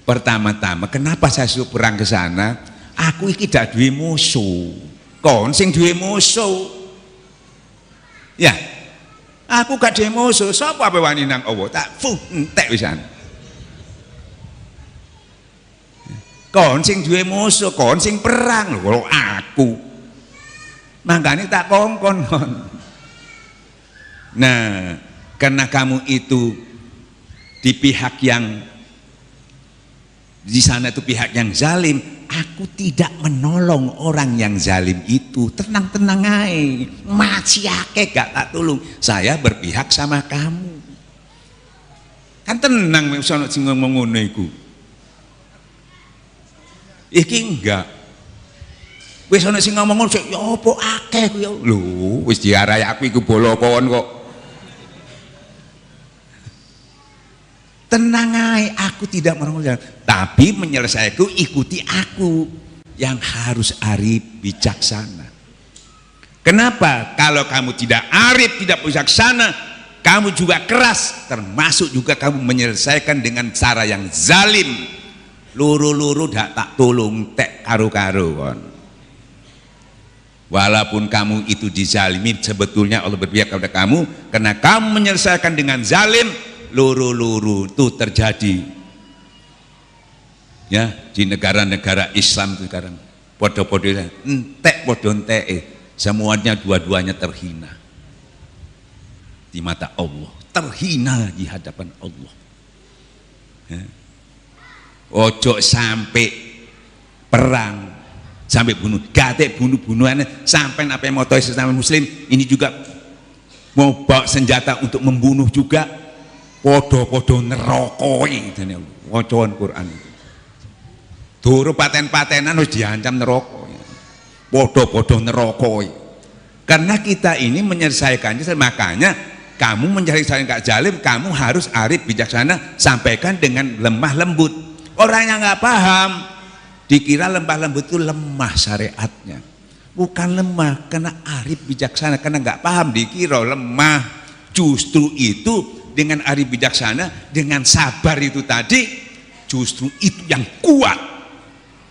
pertama-tama kenapa saya suruh perang ke sana? Aku iki dak duwe musuh. Kon sing duwe musuh. Ya. Aku gak duwe musuh. Sapa ape wani nang Allah? Tak entek wisan. Kon sing duwe musuh, kon sing perang lho aku. Makanya tak kongkon. Nah, karena kamu itu di pihak yang di sana itu pihak yang zalim, aku tidak menolong orang yang zalim itu. Tenang-tenang aja, masih akeh gak tak tolong. Saya berpihak sama kamu. Kan tenang wis ana sing ngomong ngono iku. Iki enggak. Wis ana sing ngomong ngono, ya apa akeh ku ya. Lho, wis diarai aku iku bolo kon kok. Tenang aja, aku tidak menolong, tapi menyelesaikan ikuti aku yang harus arif bijaksana. Kenapa? Kalau kamu tidak arif, tidak bijaksana, kamu juga keras, termasuk juga kamu menyelesaikan dengan cara yang zalim. Luru-luru tak tolong tek karo-karo kon. Walaupun kamu itu dizalimi, sebetulnya Allah berpihak kepada kamu karena kamu menyelesaikan dengan zalim. Luru-luru itu terjadi ya di negara-negara Islam itu sekarang podo-podo entek podo entek semuanya dua-duanya terhina di mata Allah, terhina di hadapan Allah ya. Ojo sampai perang sampai bunuh, gate bunuh-bunuhan sampai apa yang mau tahu sesama muslim ini juga mau bawa senjata untuk membunuh juga. Podo-podo nerokoi wacaan Quran itu. Duru paten-patenan harus diancam nerokoi. Podo-podo nerokoi. Karena kita ini menyelesaikannya, makanya kamu menyelesaikan gak zalim, kamu harus arif bijaksana, sampaikan dengan lemah lembut. Orang yang nggak paham dikira lemah lembut itu lemah syariatnya. Bukan lemah, karena arif bijaksana, karena nggak paham dikira lemah. Justru itu dengan arif bijaksana, dengan sabar itu tadi, justru itu yang kuat.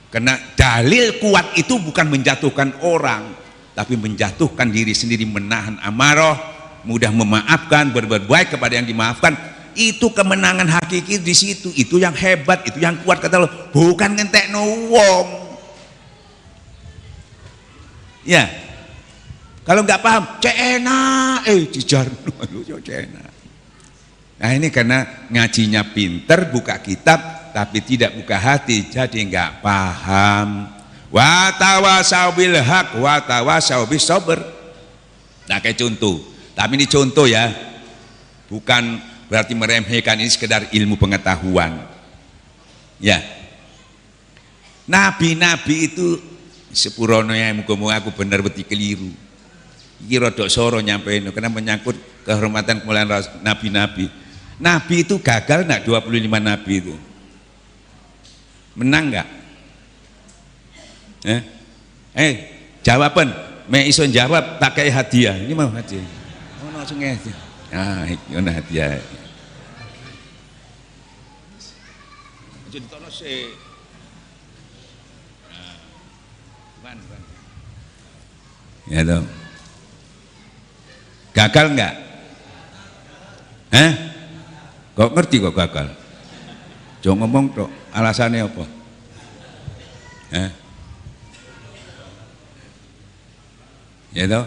Karena dalil kuat itu bukan menjatuhkan orang, tapi menjatuhkan diri sendiri, menahan amarah, mudah memaafkan, berbuat baik kepada yang dimaafkan. Itu kemenangan hakiki di situ. Itu yang hebat, itu yang kuat kata Allah. Bukan ngentekno wong. Ya, kalau nggak paham, cena, dijarno, cena. Nah ini karena ngajinya pinter, buka kitab tapi tidak buka hati, jadi nggak paham. Wa tawasau bil haq wa tawasau bis sabr. Nah kayak contoh, tapi ini contoh ya, bukan berarti meremehkan, ini sekedar ilmu pengetahuan. Ya, nabi-nabi itu sepurono yang muka-muka aku benar betul keliru. Iki rodok soro nyampe ini karena menyangkut kehormatan kemuliaan nabi-nabi. Nabi itu gagal enggak? 25 nabi itu menang enggak? Jawaban me iso jawab tak kayak hadiah. Ini mau hadiah. Oh langsung hadiah. Ah, iki ono hadiah. Jadi tono se. Nah. Ya dong. Gagal enggak? Kok ngerti kok gagal? Jangan ngomong tok, alasannya apa? Ya toh?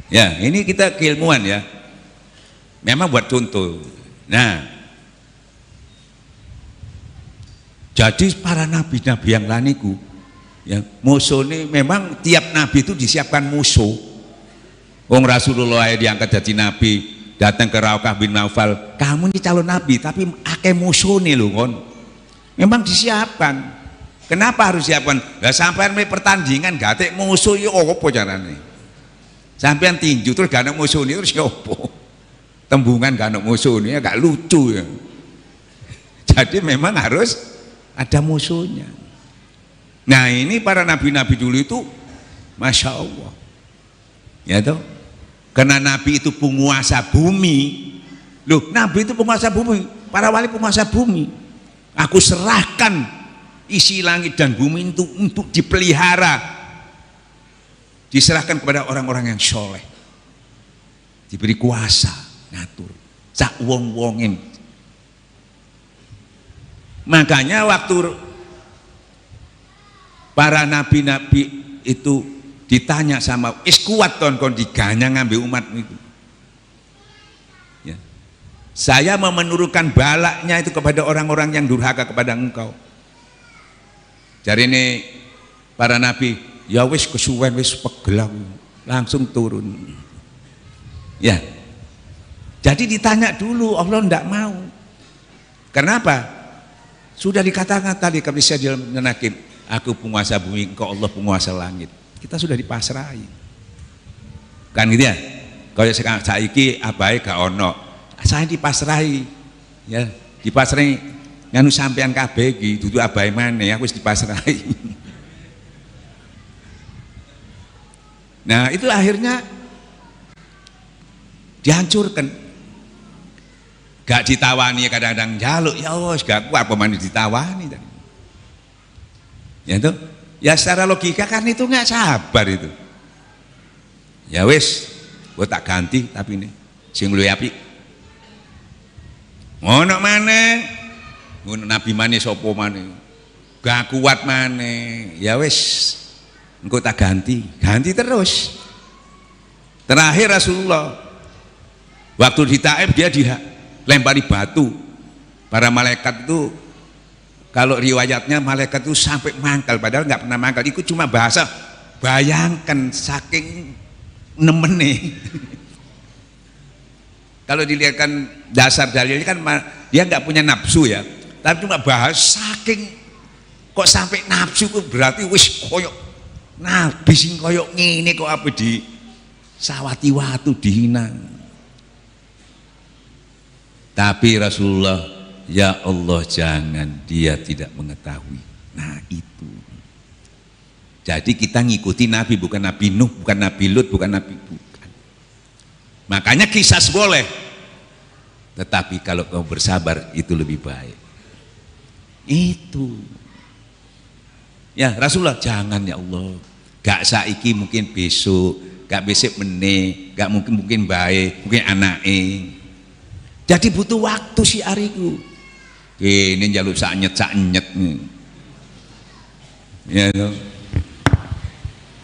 Ya, ini kita keilmuan ya. Memang buat contoh. Nah, jadi para nabi-nabi yang laniku Ya, musuh ini memang tiap nabi itu disiapkan musuh. Wong Rasulullah diangkat jadi nabi, datang ke Raukah bin Naufal, kamu ini calon nabi tapi akeh musuh nih lho kon. Memang disiapkan. Kenapa harus siapkan? Lah sampean me pertandingan gatek musuh ya apa carane? Sampean tinju terus gak ada musuh ini terus ya apa? Tembungan gak ada musuh ini agak lucu ya. Jadi memang harus ada musuhnya. Nah ini para nabi-nabi dulu itu Masya Allah ya toh, karena nabi itu penguasa bumi. Loh, nabi itu penguasa bumi, para wali penguasa bumi. Aku serahkan isi langit dan bumi itu untuk dipelihara, diserahkan kepada orang-orang yang soleh, diberi kuasa ngatur sak wong-wongin. Makanya waktu para nabi-nabi itu ditanya sama kuat kon diganyang ngambil umat itu ya. Saya mau menurunkan balaknya itu kepada orang-orang yang durhaka kepada engkau. Jadi ini para nabi ya wis kesuwen wis pegelang langsung turun ya. Jadi ditanya dulu, Allah ndak mau. Kenapa? Sudah dikatakan tadi kami saya menakim, aku penguasa bumi, engkau Allah penguasa langit. Kita sudah dipasrahi. Kan gitu ya? Kalau saiki abai gak ono, saya dipasrahi. Ya, dipasrahi nganu sampean kabeh iki, dudu abai maneh, aku wis dipasrahi. Nah, itu akhirnya dihancurkan. Gak ditawani kadang-kadang jaluk ya Allah gak kuat apa mana ditawani tadi. Ya itu ya secara logika kan itu nggak sabar itu. Ya wis gua tak ganti tapi ini sing luwih apik ngono maneh, ngono nabi maneh sapa maneh gak kuat maneh, ya wis engko tak ganti terus. Terakhir Rasulullah waktu di Taif dia lempari batu. Para malaikat itu kalau riwayatnya malaikat itu sampai mangkal, padahal nggak pernah mangkal, itu cuma bahasa bayangkan saking nemene. Kalau dilihatkan dasar dalilnya kan dia nggak punya nafsu ya, tapi cuma bahas saking kok sampai nafsu itu berarti wis koyok nabi sing koyok ngene kok apa di sawati watu dihina. Tapi Rasulullah, ya Allah jangan, dia tidak mengetahui. Nah itu. Jadi kita ngikuti Nabi, bukan Nabi Nuh, bukan Nabi Lut, bukan Nabi bukan. Makanya kisah boleh. Tetapi kalau kamu bersabar itu lebih baik. Itu. Ya Rasulullah jangan ya Allah. Gak saiki mungkin besok, gak besok meneh, gak mungkin baik, mungkin anake. Jadi butuh waktu si ariku. Ini jalur saknyet nih. Ya,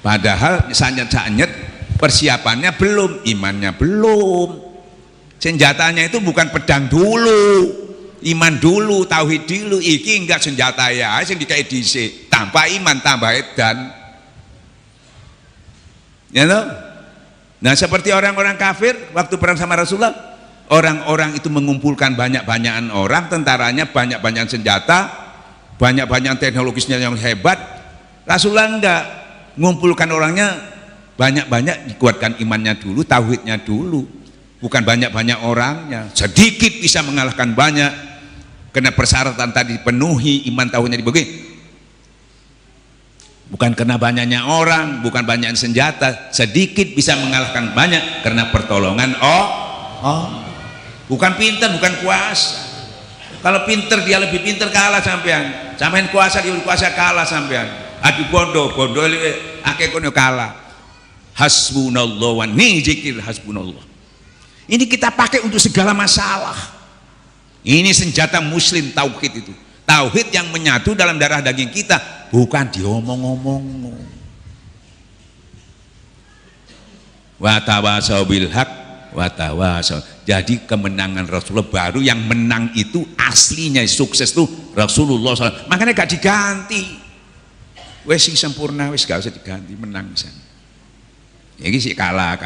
padahal saknyet persiapannya belum, imannya belum. Senjatanya itu bukan pedang dulu, iman dulu, tauhid dulu. Iki enggak senjata ya, sing dikai dhisik. Tanpa iman tambah edan. Ya toh? Nah, seperti orang-orang kafir waktu perang sama Rasulullah, orang-orang itu mengumpulkan banyak-banyakan orang, tentaranya banyak-banyakan senjata, banyak-banyakan teknologisnya yang hebat. Rasulullah enggak, mengumpulkan orangnya banyak-banyak, dikuatkan imannya dulu, tauhidnya dulu, bukan banyak-banyak orangnya. Sedikit bisa mengalahkan banyak, karena persyaratan tadi dipenuhi, iman tauhidnya dibagi. Bukan karena banyaknya orang, bukan banyak senjata, sedikit bisa mengalahkan banyak karena pertolongan bukan pintar, bukan kuasa. Kalau pintar dia lebih pintar kalah sampean. Sampean kuasa dia kuasa kalah sampean. Adu bondo akeh kono kalah. Hasbunallah wa ni'mal hasbunallah. Ini kita pakai untuk segala masalah. Ini senjata muslim tauhid itu. Tauhid yang menyatu dalam darah daging kita, bukan diomong-omong. Wa tawasau bil haq wa tawasau. Jadi kemenangan Rasulullah baru, yang menang itu aslinya sukses itu Rasulullah SAW. Makanya gak diganti. Wes sing sempurna wis gak usah diganti, menang pisan. Iki sih kalah.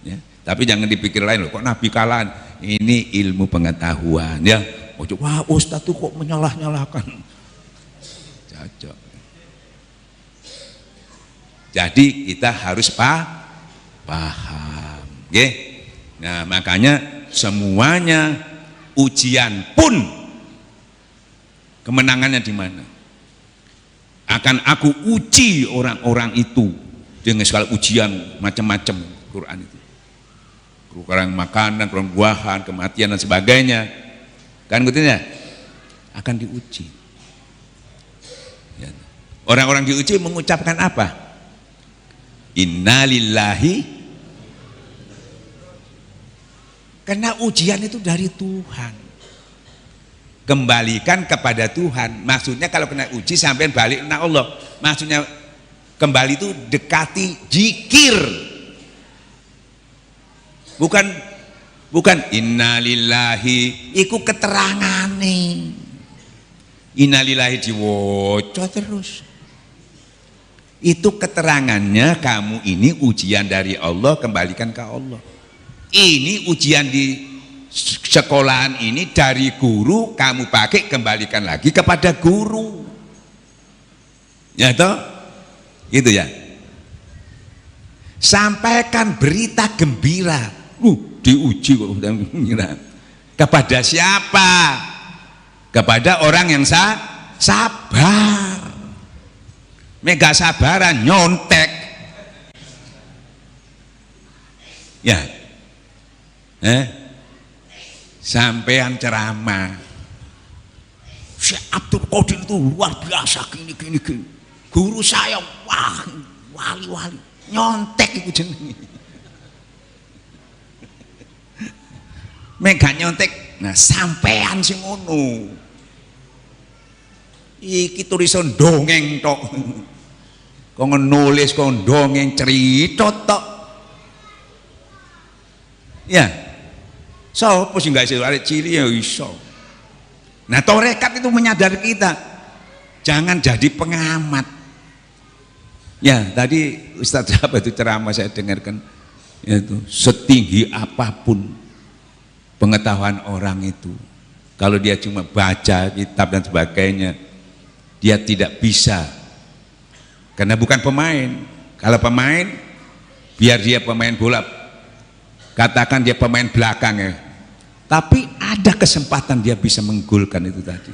Ya, tapi jangan dipikir lain loh, kok Nabi kalah. Ini ilmu pengetahuan ya. Ojo wah ustaz tuh kok menyalah-nyalahkan. Cocok. Jadi kita harus paham. Nggih. Nah, makanya semuanya ujian pun kemenangannya di mana? Akan aku uji orang-orang itu dengan segala ujian macam-macam Quran itu. Kurang makanan, kurang buahan, kematian dan sebagainya. Kan gitu ya? Akan diuji. Ya. Orang-orang diuji mengucapkan apa? Innalillahi. Karena ujian itu dari Tuhan. Kembalikan kepada Tuhan. Maksudnya kalau kena uji sampai balik ke Allah. Maksudnya kembali itu dekati zikir. Bukan innalillahi iku keterangane. Innalillahi diwoco terus. Itu keterangannya kamu ini ujian dari Allah, kembalikan ke Allah. Ini ujian di sekolahan ini dari guru, kamu pakai kembalikan lagi kepada guru. Ya toh? Gitu ya. Sampaikan berita gembira. Diuji kok gembira. Kepada siapa? Kepada orang yang sabar. Mega sabaran nyontek. Ya. Sampean ceramah, Syekh Abdul Qadir itu luar biasa gini. Guru saya wah wali nyontek itu jenenge. Mega nyontek. Nah, sampean sing ngono. Iki tulisan dongeng tok. Kok nulis kok dongeng cerita tok. Ya. Sopo sing gak iso arek cilik ya iso. Nah, tarekat itu menyadari kita jangan jadi pengamat. Ya, tadi Ustadz apa itu ceramah saya dengarkan, yaitu setinggi apapun pengetahuan orang itu, kalau dia cuma baca kitab dan sebagainya, dia tidak bisa, karena bukan pemain. Kalau pemain, biar dia pemain bola, katakan dia pemain belakang ya, tapi ada kesempatan dia bisa menggolkan itu tadi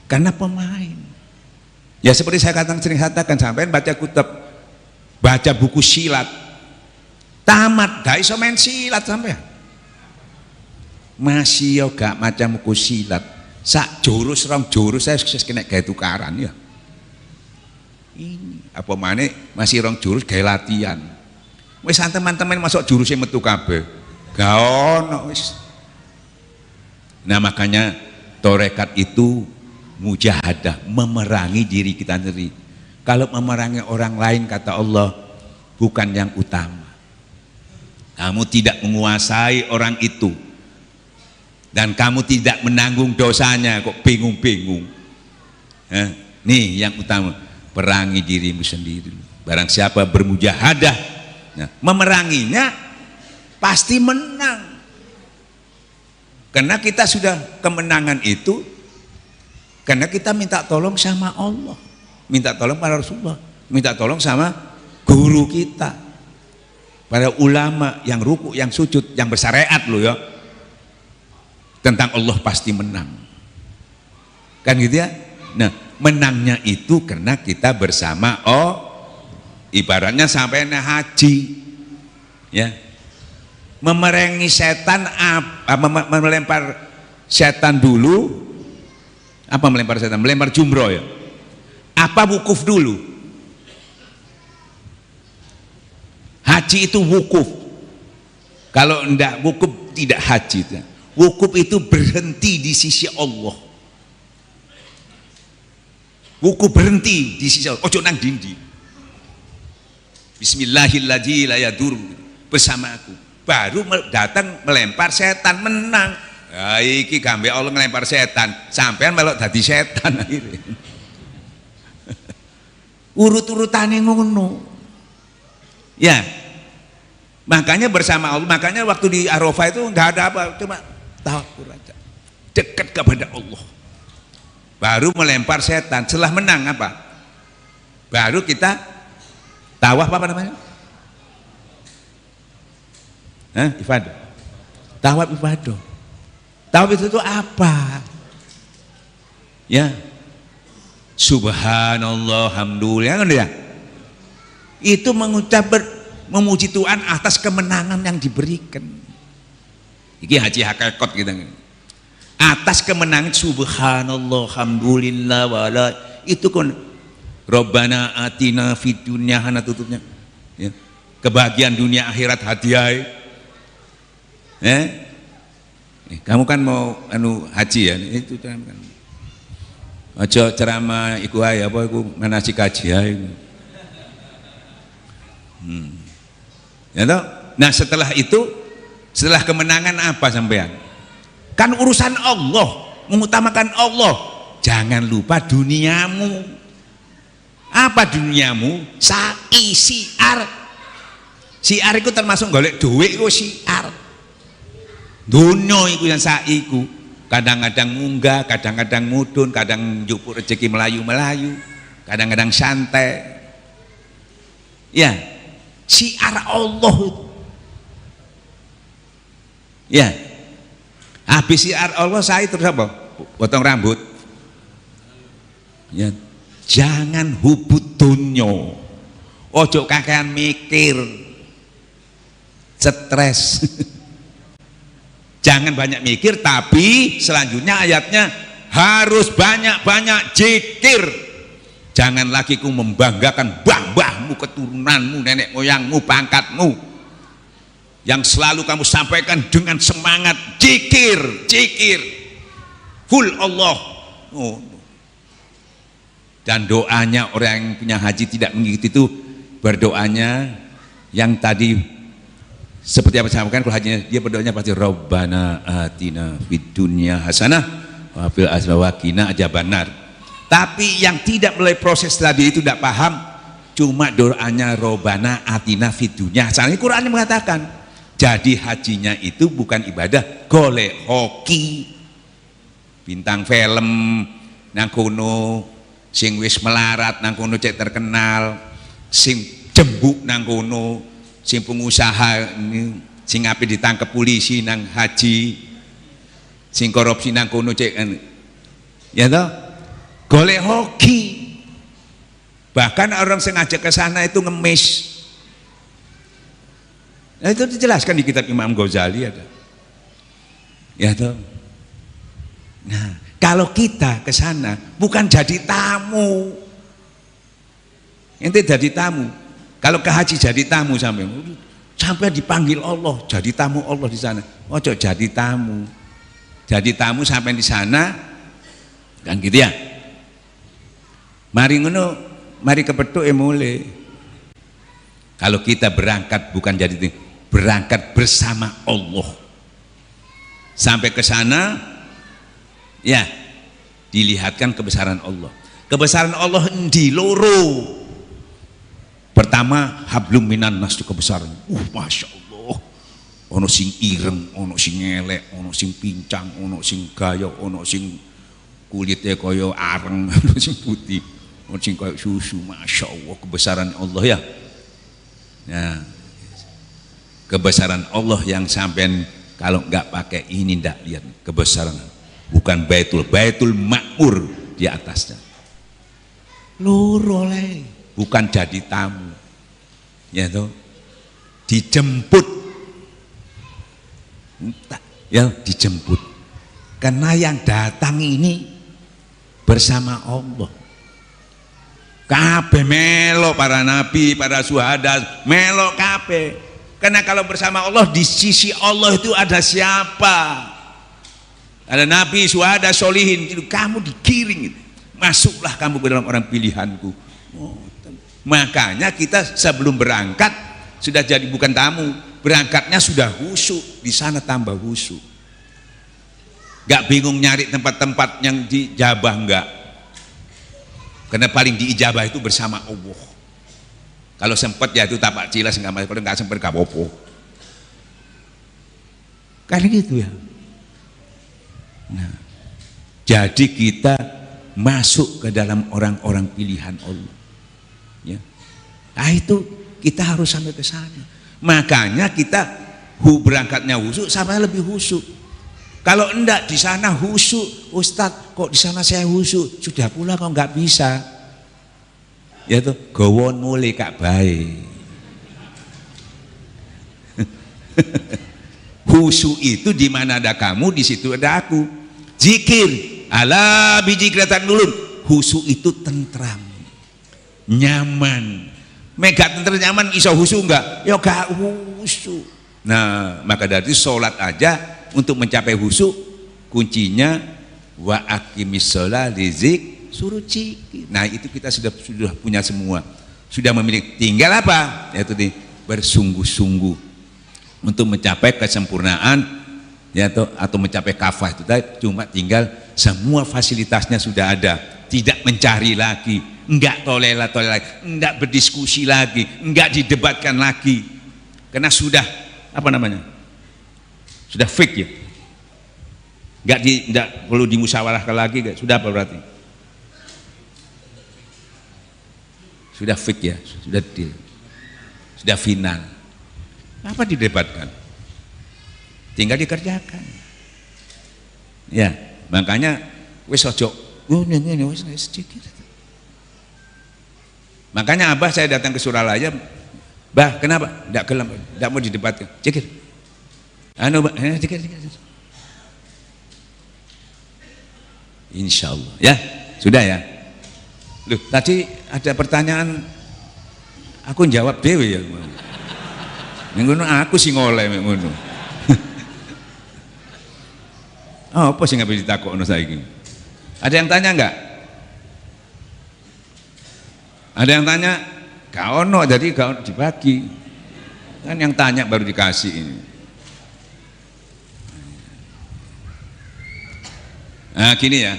karena pemain. Ya seperti saya sering katakan, sampai baca kitab, baca buku silat, tamat gak iso main silat sampai masih gak macam buku silat sak jurus rong jurus saya kena gaya tukaran ya. Ini apa mana masih rong jurus gaya latihan. Wis teman-teman masuk jurusnya metu kabeh gak ono wis. Nah, makanya tarekat itu mujahadah, memerangi diri kita sendiri. Kalau memerangi orang lain, kata Allah, bukan yang utama. Kamu tidak menguasai orang itu dan kamu tidak menanggung dosanya, kok bingung-bingung. Nih yang utama, perangi dirimu sendiri. Barang siapa bermujahadah, nah, memeranginya pasti menang. Karena kita sudah kemenangan itu karena kita minta tolong sama Allah, minta tolong pada Rasulullah, minta tolong sama guru kita, para ulama yang ruku, yang sujud, yang bersyariat loh ya. Tentang Allah pasti menang. Kan gitu ya. Nah, menangnya itu karena kita bersama ibaratnya sampai haji ya. Memerangi setan, melempar setan dulu, apa melempar setan? Melempar jumroh ya. Apa wukuf dulu? Haji itu wukuf. Kalau enggak wukuf tidak haji. Wukuf itu berhenti di sisi Allah. Wukuf berhenti di sisi Allah. Ojo nang dindi. Bismillahirrahmanirrahim la yadur bersama aku. Baru datang melempar setan, menang. Ya, iki gambe Allah ngelempar setan, sampean melok dadi setan akhirnya. urut-urutane ngono. Ya, makanya bersama Allah, makanya waktu di Arafah itu nggak ada apa, cuma tawakkul aja, dekat kepada Allah. Baru melempar setan. Setelah menang apa? Baru kita tawaf apa namanya? Ibadah. Tawaf ibadah. Tawaf itu apa? Ya, subhanallah, alhamdulillah, kan ya? Itu memuji Tuhan atas kemenangan yang diberikan. Iki haji hakikat gitu. Atas kemenangan subhanallah, alhamdulillah, wala itu kan Rabbana atina fid dunya hana tutupnya. Ya. Kebahagiaan dunia akhirat hadiah. Kamu kan mau haji ya, itu kan. Aja ceramah iku ae apa iku manasik haji ae. Ya toh? Nah, setelah itu, setelah kemenangan apa sampean? Kan urusan Allah, mengutamakan Allah. Jangan lupa duniamu. Apa duniamu? Sa'i, siar. Siar itu termasuk golek duit itu siar. Dunia itu yang sa'i itu kadang-kadang munggah, kadang-kadang mudun, kadang njupuk rezeki melayu-melayu, kadang-kadang santai. Ya, siar Allah itu. Ya, habis siar Allah sa'i terus apa? Potong rambut. Ya, jangan hubut dunia. Ojo kakean mikir, stres. Jangan banyak mikir, tapi selanjutnya ayatnya harus banyak-banyak zikir. Jangan lagi ku membanggakan mbah-mbahmu, keturunanmu, nenek moyangmu, pangkatmu, yang selalu kamu sampaikan dengan semangat zikir, zikir full Allah. Dan doanya orang yang punya haji tidak mengikuti itu, berdoanya yang tadi seperti apa saya sampaikan, kalau hajinya dia berdoanya pasti Rabbana atina fid dunya hasanah wa fil akhirati wa qina adzabannar. Tapi yang tidak melalui proses tadi itu tidak paham, cuma doanya Rabbana atina fid dunya hasanah. Quran mengatakan, jadi hajinya itu bukan ibadah golek hoki, bintang film nang kono, sing wis melarat nang kono cek terkenal, sing jembuk nang kono, sing pengusaha sing ape ditangkap polisi nang haji, sing korupsi nang kono cek, ya toh, golek hoki. Bahkan orang sengaja ke sana itu ngemis. Nah, itu dijelaskan di kitab Imam Ghazali ada. Ya toh. Nah, kalau kita ke sana bukan jadi tamu. Ente jadi tamu. Kalau ke haji jadi tamu sampai dipanggil Allah, jadi tamu Allah di sana. Ojo jadi tamu. Jadi tamu sampai di sana kan gitu ya. Mari ngono, mari kepethuk mulai. Kalau kita berangkat bukan jadi berangkat bersama Allah. Sampai ke sana ya dilihatkan kebesaran Allah. Kebesaran Allah endi loro. Pertama, hablum minan nas itu kebesaran. Masya Allah. Ono sing ireng, ono sing ngelek, ono sing pincang, ono sing gaya, ono sing kulitnya kaya areng, ono sing putih, ono sing kaya susu. Masya Allah, kebesaran Allah ya. Nah, kebesaran Allah yang sampean kalau nggak pakai ini ndak lihat kebesaran. Bukan baitul makmur di atasnya. Loro le. Bukan jadi tamu, ya toh, dijemput, ya dijemput, karena yang datang ini bersama Allah. Kabeh melo para nabi, para syuhada, melo kabeh. Karena kalau bersama Allah, di sisi Allah itu ada siapa? Ada nabi, syuhada, solihin. Kamu digiring, masuklah kamu ke dalam orang pilihanku. Makanya kita sebelum berangkat sudah jadi bukan tamu, berangkatnya sudah khusyuk, di sana tambah khusyuk. Gak bingung nyari tempat-tempat yang dijabah, enggak. Karena paling diijabah itu bersama Allah. Kalau sempat ya itu tapak cilas nggak masalah, kalau nggak sempat nggak apa-apa. Kan gitu ya. Nah, jadi kita masuk ke dalam orang-orang pilihan Allah. Ya. Nah itu kita harus sampai ke sana. Makanya kita berangkatnya khusyuk sama lebih khusyuk. Kalau enggak di sana khusyuk, Ustadz kok di sana saya khusyuk, sudah pula kok nggak bisa. Ya tuh gowon mulai kak baik. Khusyuk itu di mana ada kamu, di situ ada aku. Zikir, ala bijikratan dulu. Khusyuk itu tentram, nyaman. Mega tentram nyaman, iso khusyuk enggak? Ya gak khusyuk. Nah, maka dari itu sholat aja untuk mencapai khusyuk kuncinya wa aqimis shalah lizik suruh zikir. Nah, itu kita sudah punya semua. Sudah memiliki, tinggal apa? Yaitu bersungguh-sungguh untuk mencapai kesempurnaan ya atau mencapai kafah itu tadi, cuma tinggal semua fasilitasnya sudah ada, tidak mencari lagi, enggak tolela lagi, enggak berdiskusi lagi, enggak didebatkan lagi, karena sudah apa namanya, sudah fix ya, enggak perlu dimusyawarahkan lagi, sudah apa berarti, sudah fix ya, sudah deal, sudah final, apa didebatkan, tinggal dikerjakan ya. Makanya wis ojo makanya Abah saya datang ke Suralaya, Bah kenapa tidak mau didebatkan, cikir cikir insya Allah ya sudah ya. Loh tadi ada pertanyaan aku jawab dewe ya, ngono aku sih ngoleh ngono. Oh, apa sih nggak bisa ditakokno saiki? Ada yang tanya enggak? Ada yang tanya? Gak ono, jadi gak dibagi. Kan yang tanya baru dikasih ini. Nah, gini ya.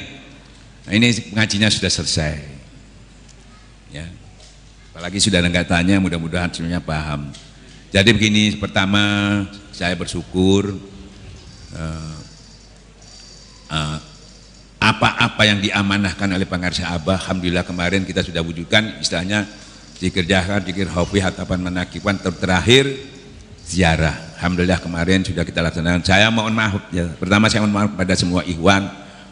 Nah, ini ngajinya sudah selesai. Ya. Apalagi sudah enggak tanya, mudah-mudahan semuanya paham. Jadi begini, pertama saya bersyukur apa-apa yang diamanahkan oleh pengarsa Abah, alhamdulillah kemarin kita sudah wujudkan, istilahnya dikerjakan, dikir hobi, hatapan menakiban, terakhir ziarah. Alhamdulillah kemarin sudah kita laksanakan. Saya mohon maaf ya, pertama saya mohon maaf kepada semua ikhwan,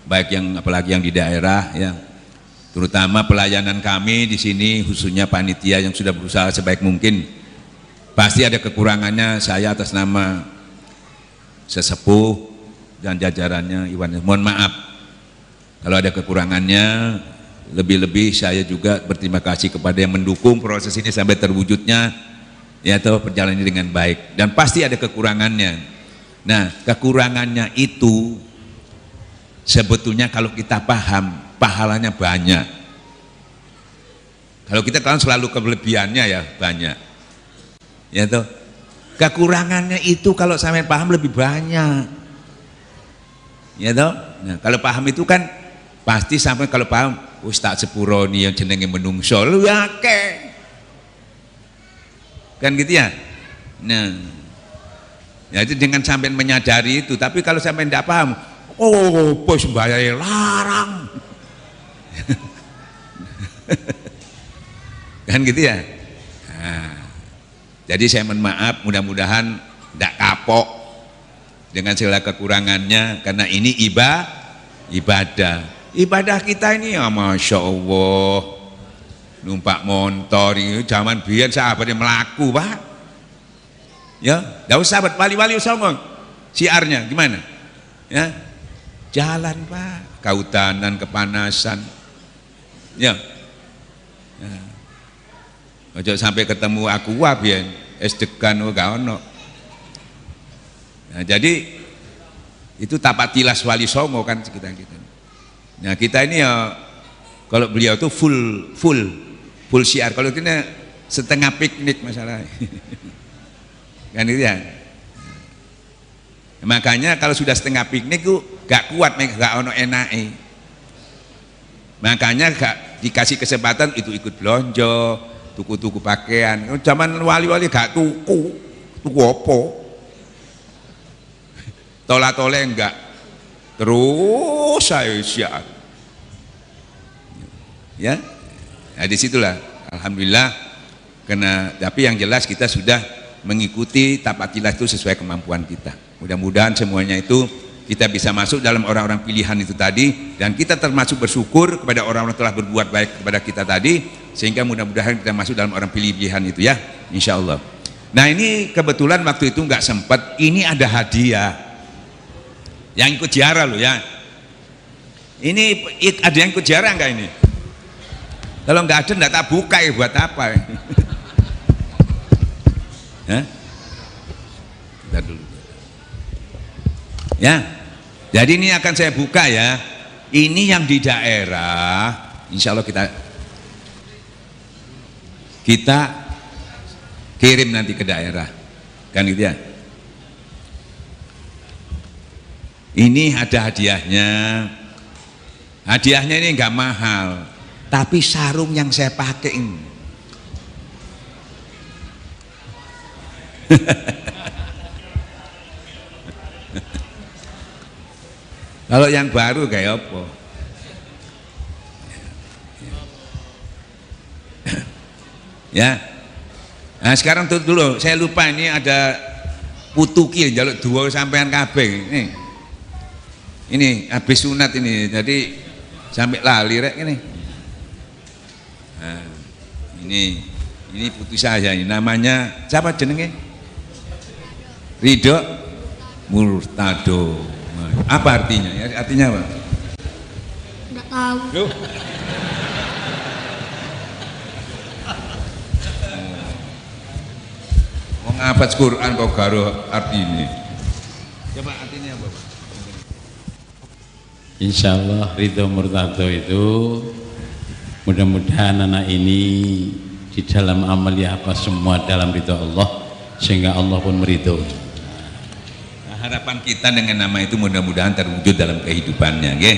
baik yang apalagi yang di daerah ya, terutama pelayanan kami di sini, khususnya panitia yang sudah berusaha sebaik mungkin. Pasti ada kekurangannya, saya atas nama sesepuh dan jajarannya Iwan mohon maaf kalau ada kekurangannya. Lebih-lebih saya juga berterima kasih kepada yang mendukung proses ini sampai terwujudnya ya atau berjalan ini dengan baik, dan pasti ada kekurangannya. Nah, kekurangannya itu sebetulnya kalau kita paham pahalanya banyak. Kalau kita kan selalu kelebihannya ya banyak ya toh, kekurangannya itu kalau sampai paham lebih banyak ya toh. Nah, kalau paham itu kan pasti sampai kalau paham Ustaz sepuro nih yang jenenge menungso lu akeh kan gitu ya. Nah ya itu dengan sampai menyadari itu, tapi kalau sampai tidak paham, oh bos bayar larang kan gitu ya. Nah, jadi saya mohon maaf, mudah-mudahan tidak kapok dengan segala kekurangannya, karena ini ibadah kita ini ya Masya Allah, numpak motor ini zaman biar sahabat yang melaku Pak ya, gak usah sahabat wali-wali usah siarnya gimana ya, jalan Pak, kehujanan, kepanasan ya, ojo sampai ketemu aku wabian es degan gak ono. Nah, jadi itu tapak tilas wali songo kan kita. Nah kita ini ya, kalau beliau itu full syiar, kalau kita setengah piknik masalah kan itu ya. Makanya kalau sudah setengah piknik itu gak kuat, gak ono enake. Makanya dikasih kesempatan itu ikut belanja, tuku-tuku pakaian. Zaman wali-wali gak tuku apa? Tola-tole enggak. Terus saya siap. Ya. Nah, disitulah alhamdulillah tapi yang jelas kita sudah mengikuti tapakilah itu sesuai kemampuan kita. Mudah-mudahan semuanya itu kita bisa masuk dalam orang-orang pilihan itu tadi, dan kita termasuk bersyukur kepada orang-orang telah berbuat baik kepada kita tadi, sehingga mudah-mudahan kita masuk dalam orang pilihan itu ya, insya Allah. Nah ini kebetulan waktu itu nggak sempat, ini ada hadiah yang ikut ziarah loh ya. Ini ada yang ikut ziarah nggak ini? Kalau nggak ada nggak tak buka ya, buat apa ya? Kita dulu ya. Jadi ini akan saya buka ya. Ini yang di daerah, insya Allah kita kirim nanti ke daerah, kan gitu ya. Ini ada hadiahnya. Hadiahnya ini nggak mahal, tapi sarung yang saya pakai ini. Kalau yang baru kayak apa? Ya. Nah sekarang tuh dulu, saya lupa ini ada putuki jaluk dua sampean kabeh. Ini habis sunat ini, jadi sampai lali rek ini. Nah, ini putu saya ini, namanya siapa jenenge? Ridho Murtado. Apa artinya? Ya, artinya apa? Enggak tahu. Loh. Wong ngapal Quran kok garo artinya. Coba artinya apa? Insya Allah Ridho Murtado itu mudah-mudahan anak ini di dalam amal ya apa semua dalam ridho Allah, sehingga Allah pun meridho. Harapan kita dengan nama itu mudah-mudahan terwujud dalam kehidupannya, nggih.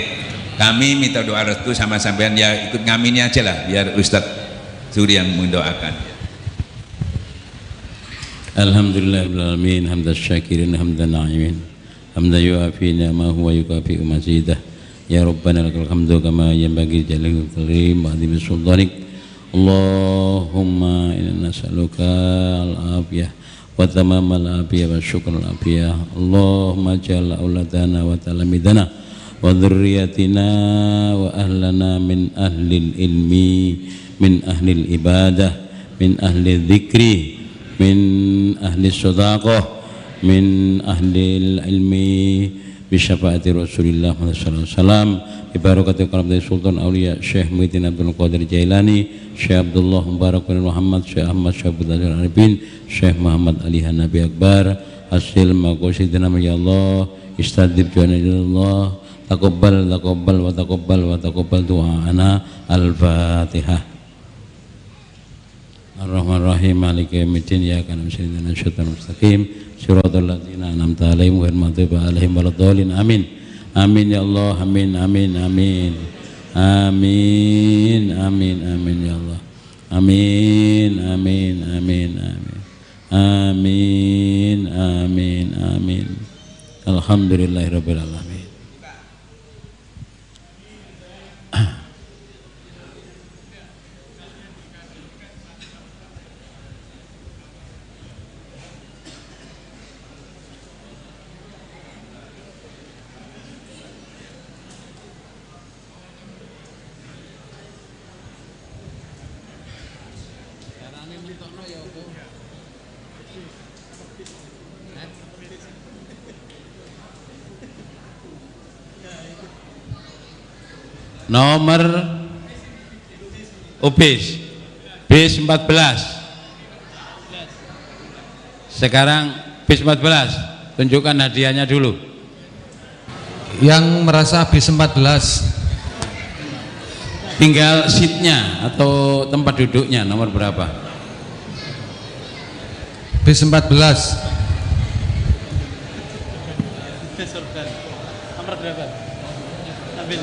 Kami minta doa restu sama sampean ya, ikut ngamini aja lah biar Ustadz Suri yang mendoakan. Alhamdulillahirabbil alamin, hamdan syakirin hamdan na'imin, hamdan yu'afi ni'amahu wa yukafi mazidah. Ya Rabbana lakal hamdu kama yanbaghi jalil karim wa adhim sultanik. Allahumma inna nas'aluka al-afiyah wa tamamal afiyah wa syukrul afiyah. Allahumma ja'al auladana wa talamidana wa dhurriyyatina wa ahlana min ahlil ilmi, min ahlil ibadah, min ahli dzikri, min ahli sadaqah, min ahli ilmi, bi syafaati Rasulillah sallallahu alaihi wasallam, bi barakati qalbi Sultan Aulia Syekh Muhyiddin Abdul Qadir Jailani, Syekh Abdullah Mubarak bin Muhammad, Syekh Ahmad Syabud Al-Arifin, Syekh Muhammad Ali Hanabi Akbar, hasil maqasidina ya Allah, istadib jana Allah, taqabbal wa taqabbal du'ana. Al-Fatihah. Ar-Rahman Ar-Rahim, Maliki Yaumiddin, iyyaka na'budu wa iyyaka nasta'in, ihdinas mustaqim, siratal ladzina an'amta 'alaihim ghairil maghdubi 'alaihim waladdallin. Amin. Amin ya Allah, amin amin amin. Amin amin amin ya Allah. Amin amin amin amin. Amin amin amin. Alhamdulillahirabbil alamin. Nomor bis 14. Sekarang bis 14, tunjukkan hadiahnya dulu. Yang merasa bis 14 tinggal seatnya atau tempat duduknya, nomor berapa? bis 14 Nomor berapa? Ambil.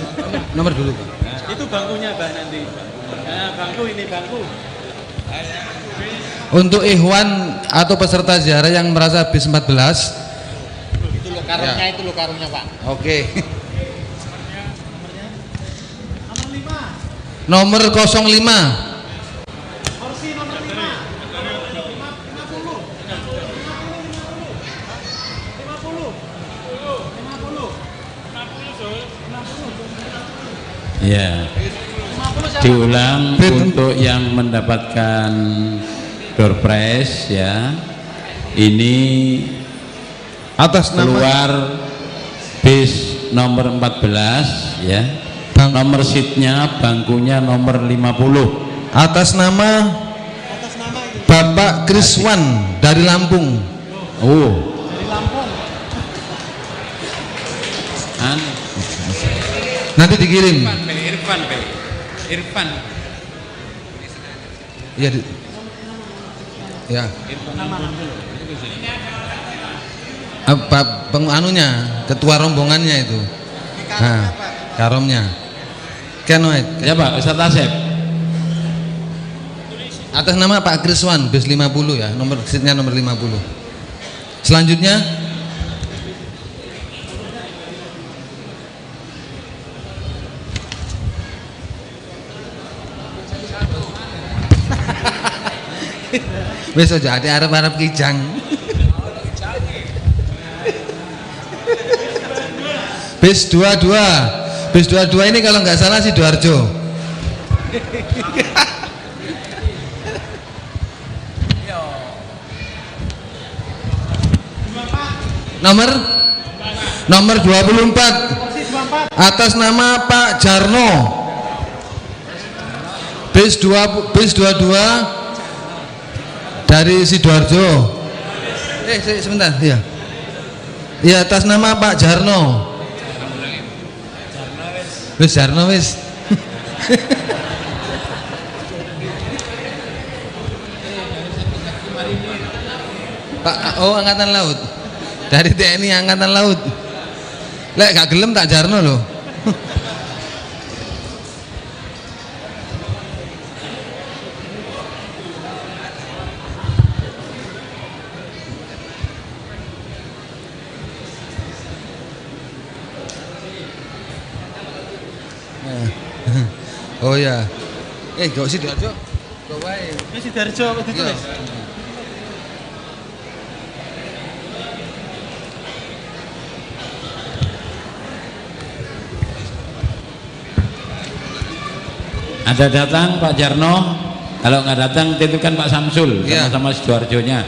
nomor dulu Pak. Itu bangkunya Mbah nanti. Nah, bangku ini bangku. Untuk ikhwan atau peserta ziarah yang merasa bis 14 Itu lo karungnya ya. Itu lo karungnya Pak. Oke. Nomor 05. Kursi nomor 5. 50. Ya. Diulang untuk yang mendapatkan door prize ya. Ini Atas nama keluar bis nomor 14 ya. Nomor seatnya bangkunya nomor 50. atas nama Bapak Kriswan dari Lampung. Oh. Dari Lampung. Nanti dikirim. Irfan. Iya. Ya. Apa penganunya, ketua rombongannya itu. Nah, karomnya. Kenoet. Ya Pak, Ustaz Asep. Atas nama Pak Kriswan bis 50 ya, nomor seatnya nomor 50. Selanjutnya wis aja ati arep-arep kijang. Bis 22. Bis 22 ini kalau nggak salah Sidoarjo. Nomor 24 atas nama Pak Jarno. Bis 22 dari Sidoarjo. Sebentar ya. Ya atas nama Pak Jarno. Wis Jarno wis. Pak Angkatan Laut. Dari TNI Angkatan Laut. Lek gak gelem tak Jarno loh. Oh ya. Gak Sidoarjo. Kok wae. Sidoarjo kok ditulis. Ada datang Pak Jarno, kalau nggak datang titipkan Pak Samsul sama-sama Sidoarjonya.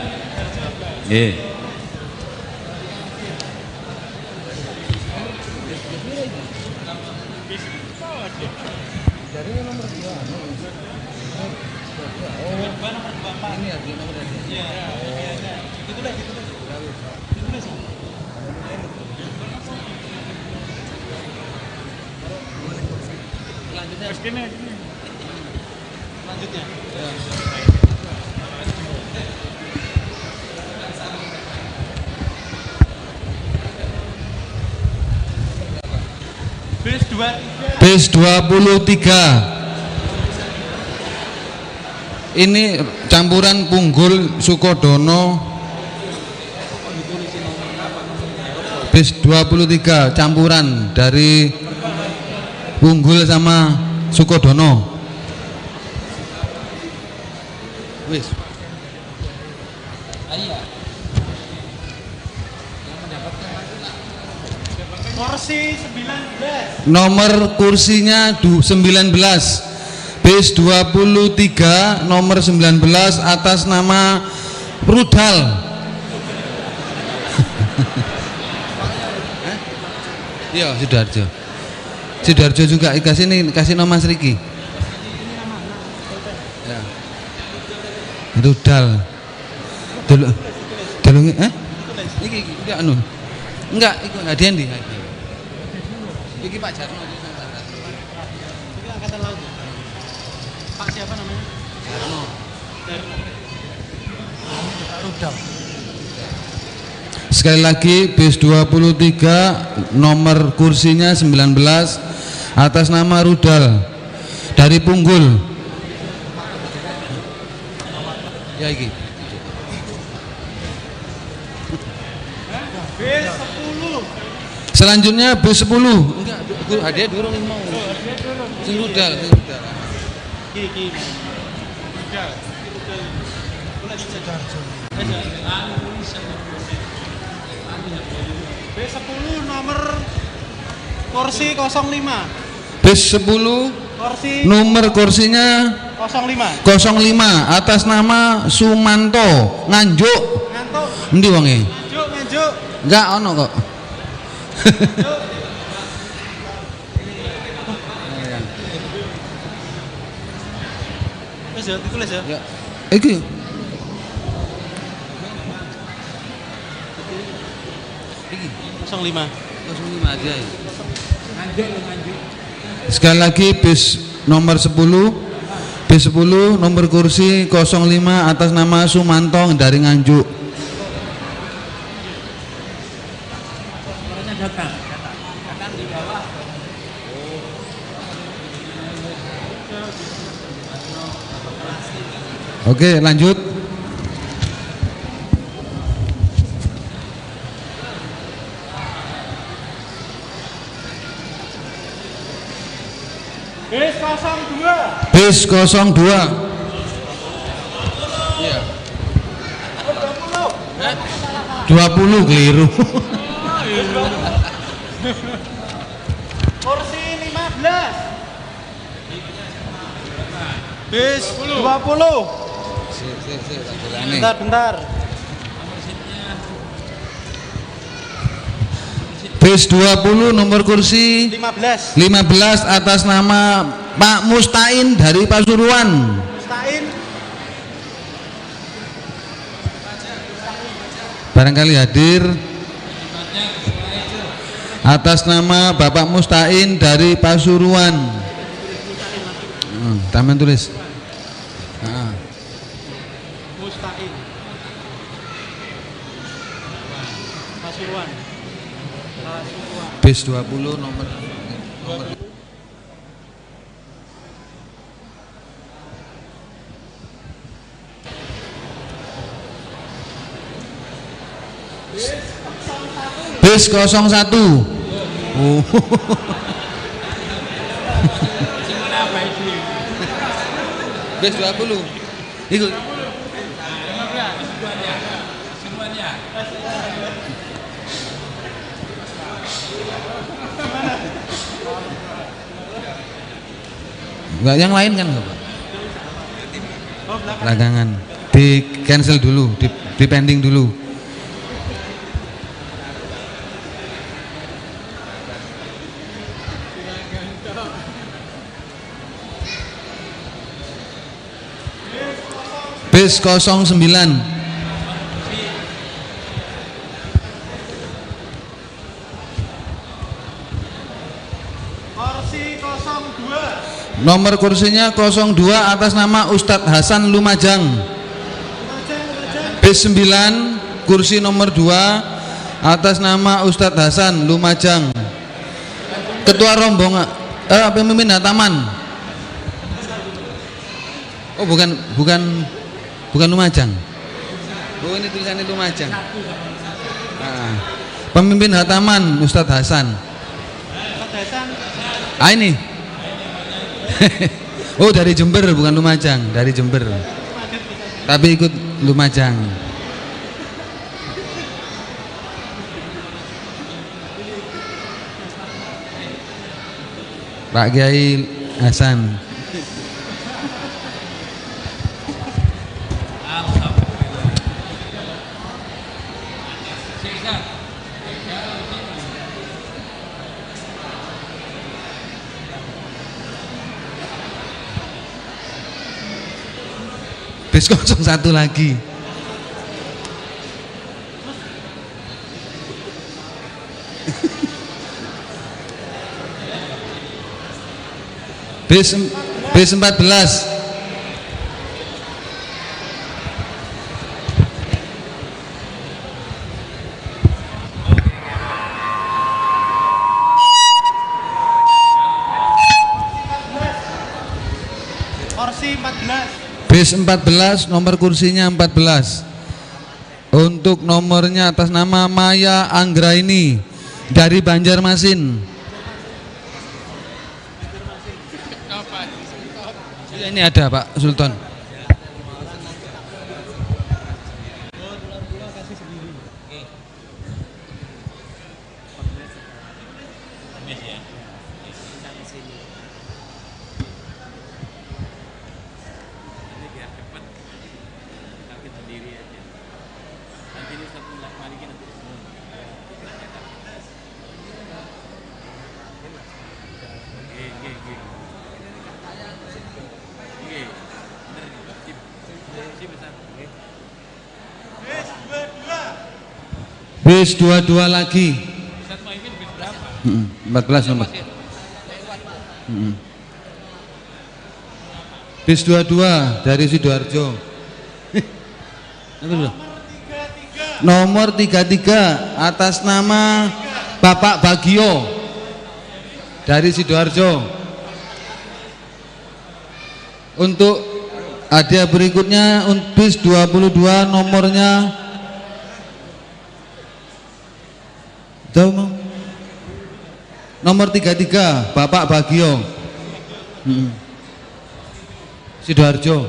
Bis 23. Ini campuran Punggul Sukodono. Bis 23 campuran dari Punggul sama Sukodono. Wis. Kursi 19. Nomor kursinya 19. Bis 23 nomor 19 atas nama Rudal. Iya, Sidoarjo. Sidoarjo juga kasih nama Mas Riki. Ya. Rudal. Delung iki anu. Enggak, iku hadiah ndi? Iki Pak Jarno. Iki Angkatan Laut. Pak siapa namanya? Jarno. Rudal. Sekali lagi bis 23 nomor kursinya 19 atas nama Rudal. dari Punggul. Ya iki. B10. Selanjutnya B10. Enggak, hadiah durung mau. Sing rudal, sing rudal. Iki. Rudal. B10 nomor kursi 05. B10 Kursi nomor kursinya 05. 05 atas nama Sumanto Nganjuk. Ngantuk. Endi wonge? Nganjuk. Enggak ono kok. Wis ya, ditulis ya. Ya. Iki. Iki 05. 05 aja. Sekali lagi bis nomor 10 B10 nomor kursi 05 atas nama Sumanto dari Nganjuk. Oke, lanjut. Bis 02. Iya. 20 keliru. Kursi 15. Bis 20. Bentar. Bis 20 nomor kursi 15. 15 atas nama Pak Mustain dari Pasuruan. Mustain. Barangkali hadir atas nama Bapak Mustain dari Pasuruan. Taman tulis. Mustain. Pasuruan. Bis 20 nomor Bis 01. Oh. Bis 20. Ikut. Enggak, yang lain kan enggak, Pak? Belakangan. Di cancel dulu, di pending dulu. Bis 09. Kursi 02. Nomor kursinya 02 atas nama Ustadz Hasan Lumajang. Bis 9 kursi nomor 2 atas nama Ustadz Hasan Lumajang. Ketua rombongan pemimpin Hataman. Oh, bukan Lumajang. Oh, ini tulisannya Lumajang. Nah, pemimpin Hataman Ustadz Hasan. Ini. Oh, dari Jember, bukan Lumajang, dari Jember. Tapi ikut Lumajang. Pak Kiai Hasan. Bis 01 lagi. Bis 14. bis 14 nomor kursinya 14. Untuk nomornya atas nama Maya Anggraini dari Banjarmasin. Ya, ini ada Pak Sultan. Bis 22 lagi. 14 nomor. Bis 22 dari Sidoarjo. Nomor 33 atas nama Bapak Bagio dari Sidoarjo. Untuk hadiah berikutnya bis 22 nomornya nomor 33 Bapak Bagio Sidoarjo.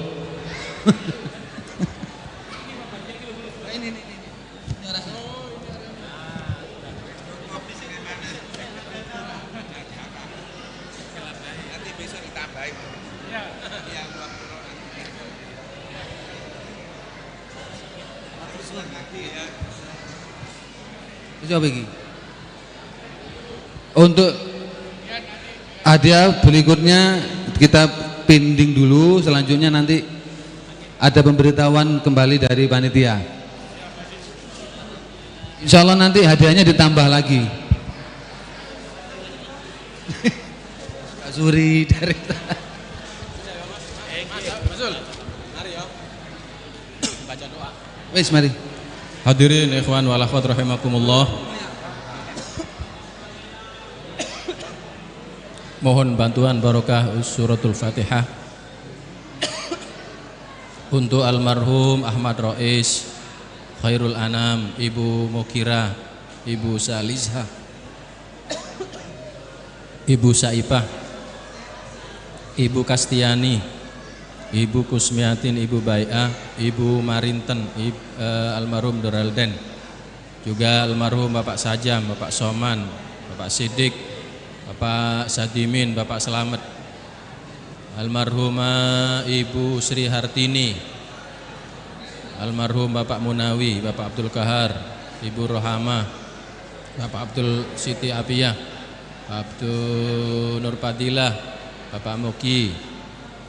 Coba lagi. Untuk hadiah berikutnya kita pending dulu, selanjutnya nanti ada pemberitahuan kembali dari panitia. Insya Allah nanti hadiahnya ditambah lagi. Pak Suri dari wis mari. Hadirin ikhwan wal akhwat rahimakumullah. Mohon bantuan barokah suratul Fatihah untuk almarhum Ahmad Rais, Khairul Anam, Ibu Mukira, Ibu Salizha, Ibu Saipah, Ibu Kastiani, Ibu Kusmiatin, Ibu Bai'ah, Ibu Marinten, almarhum Doralden, juga almarhum Bapak Sajam, Bapak Soman, Bapak Sidik, Bapak Sadimin, Bapak Selamet, almarhumah Ibu Sri Hartini, almarhum Bapak Munawi, Bapak Abdul Kahar, Ibu Rohama, Bapak Abdul Siti Apiyah, Pak Abdul Nurpadilah, Bapak Muki,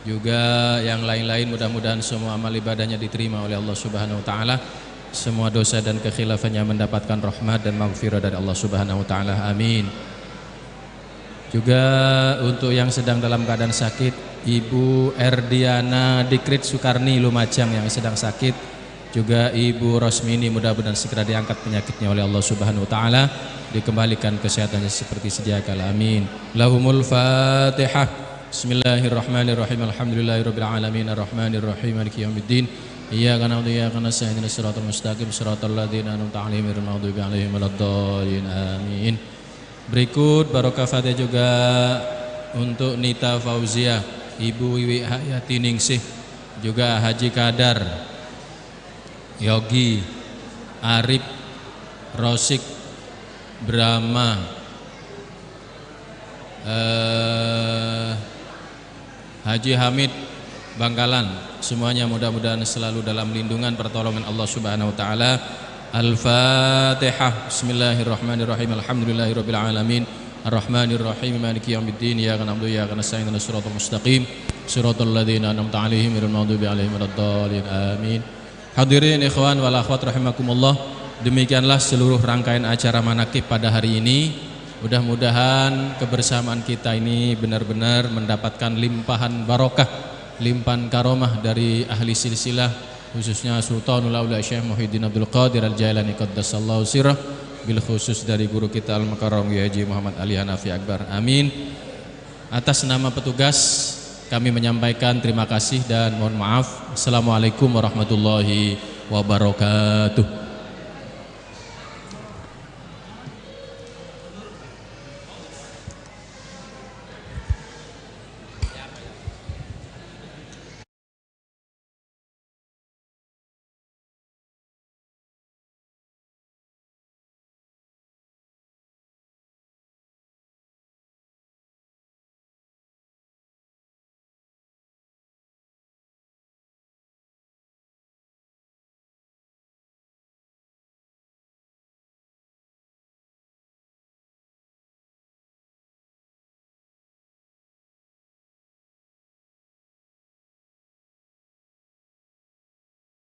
juga yang lain-lain. Mudah-mudahan semua amal ibadahnya diterima oleh Allah Subhanahu wa taala, semua dosa dan kekhilafannya mendapatkan rahmat dan maghfirah dari Allah Subhanahu wa taala. Amin. Juga untuk yang sedang dalam keadaan sakit, Ibu Erdiana Dikrit Sukarni Lumajang yang sedang sakit, juga Ibu Rosmini, mudah-mudahan segera diangkat penyakitnya oleh Allah Subhanahu wa taala, dikembalikan kesehatannya seperti sedia kala. Amin. Lahumul Fatihah. Bismillahirrahmanirrahim. Alhamdulillahirabbil alamin arrahmanirrahim maliki yaumiddin. Iyyaka na'budu wa iyyaka nasta'in ihdinas siratal mustaqim siratal ladzina an'amta 'alaihim ghairil maghdubi 'alaihim waladdallin. Amin. Berikut barokah Fatihah juga untuk Nita Fauzia, Ibu Wiwi Hayati Ningsih, juga Haji Kadar, Yogi, Arif, Rosik, Brahma, Haji Hamid, Bangkalan. Semuanya mudah-mudahan selalu dalam lindungan pertolongan Allah Subhanahu wa taala. Al-Fatihah. Bismillahirrahmanirrahim. Alhamdulillahirabbil alamin. Arrahmanirrahim. Maliki yaumiddin. Iyyaka na'budu wa iyyaka nasta'in. Ihdinas siratal mustaqim. Siratal ladzina an'amta 'alaihim ghairil maghdubi 'alaihim waladdallin. Amin. Hadirin ikhwan wal akhwat rahimakumullah. Demikianlah seluruh rangkaian acara manaqib pada hari ini. Mudah-mudahan kebersamaan kita ini benar-benar mendapatkan limpahan barokah, limpahan karomah dari ahli silsilah, khususnya Sultanul Aulia Syekh Muhyiddin Abdul Qadir Al-Jailani qaddasallahu sirrah, bil khusus dari guru kita Al-Mukarram Haji Muhammad Ali Hanafi Akbar. Amin. Atas nama petugas kami menyampaikan terima kasih dan mohon maaf. Assalamualaikum warahmatullahi wabarakatuh.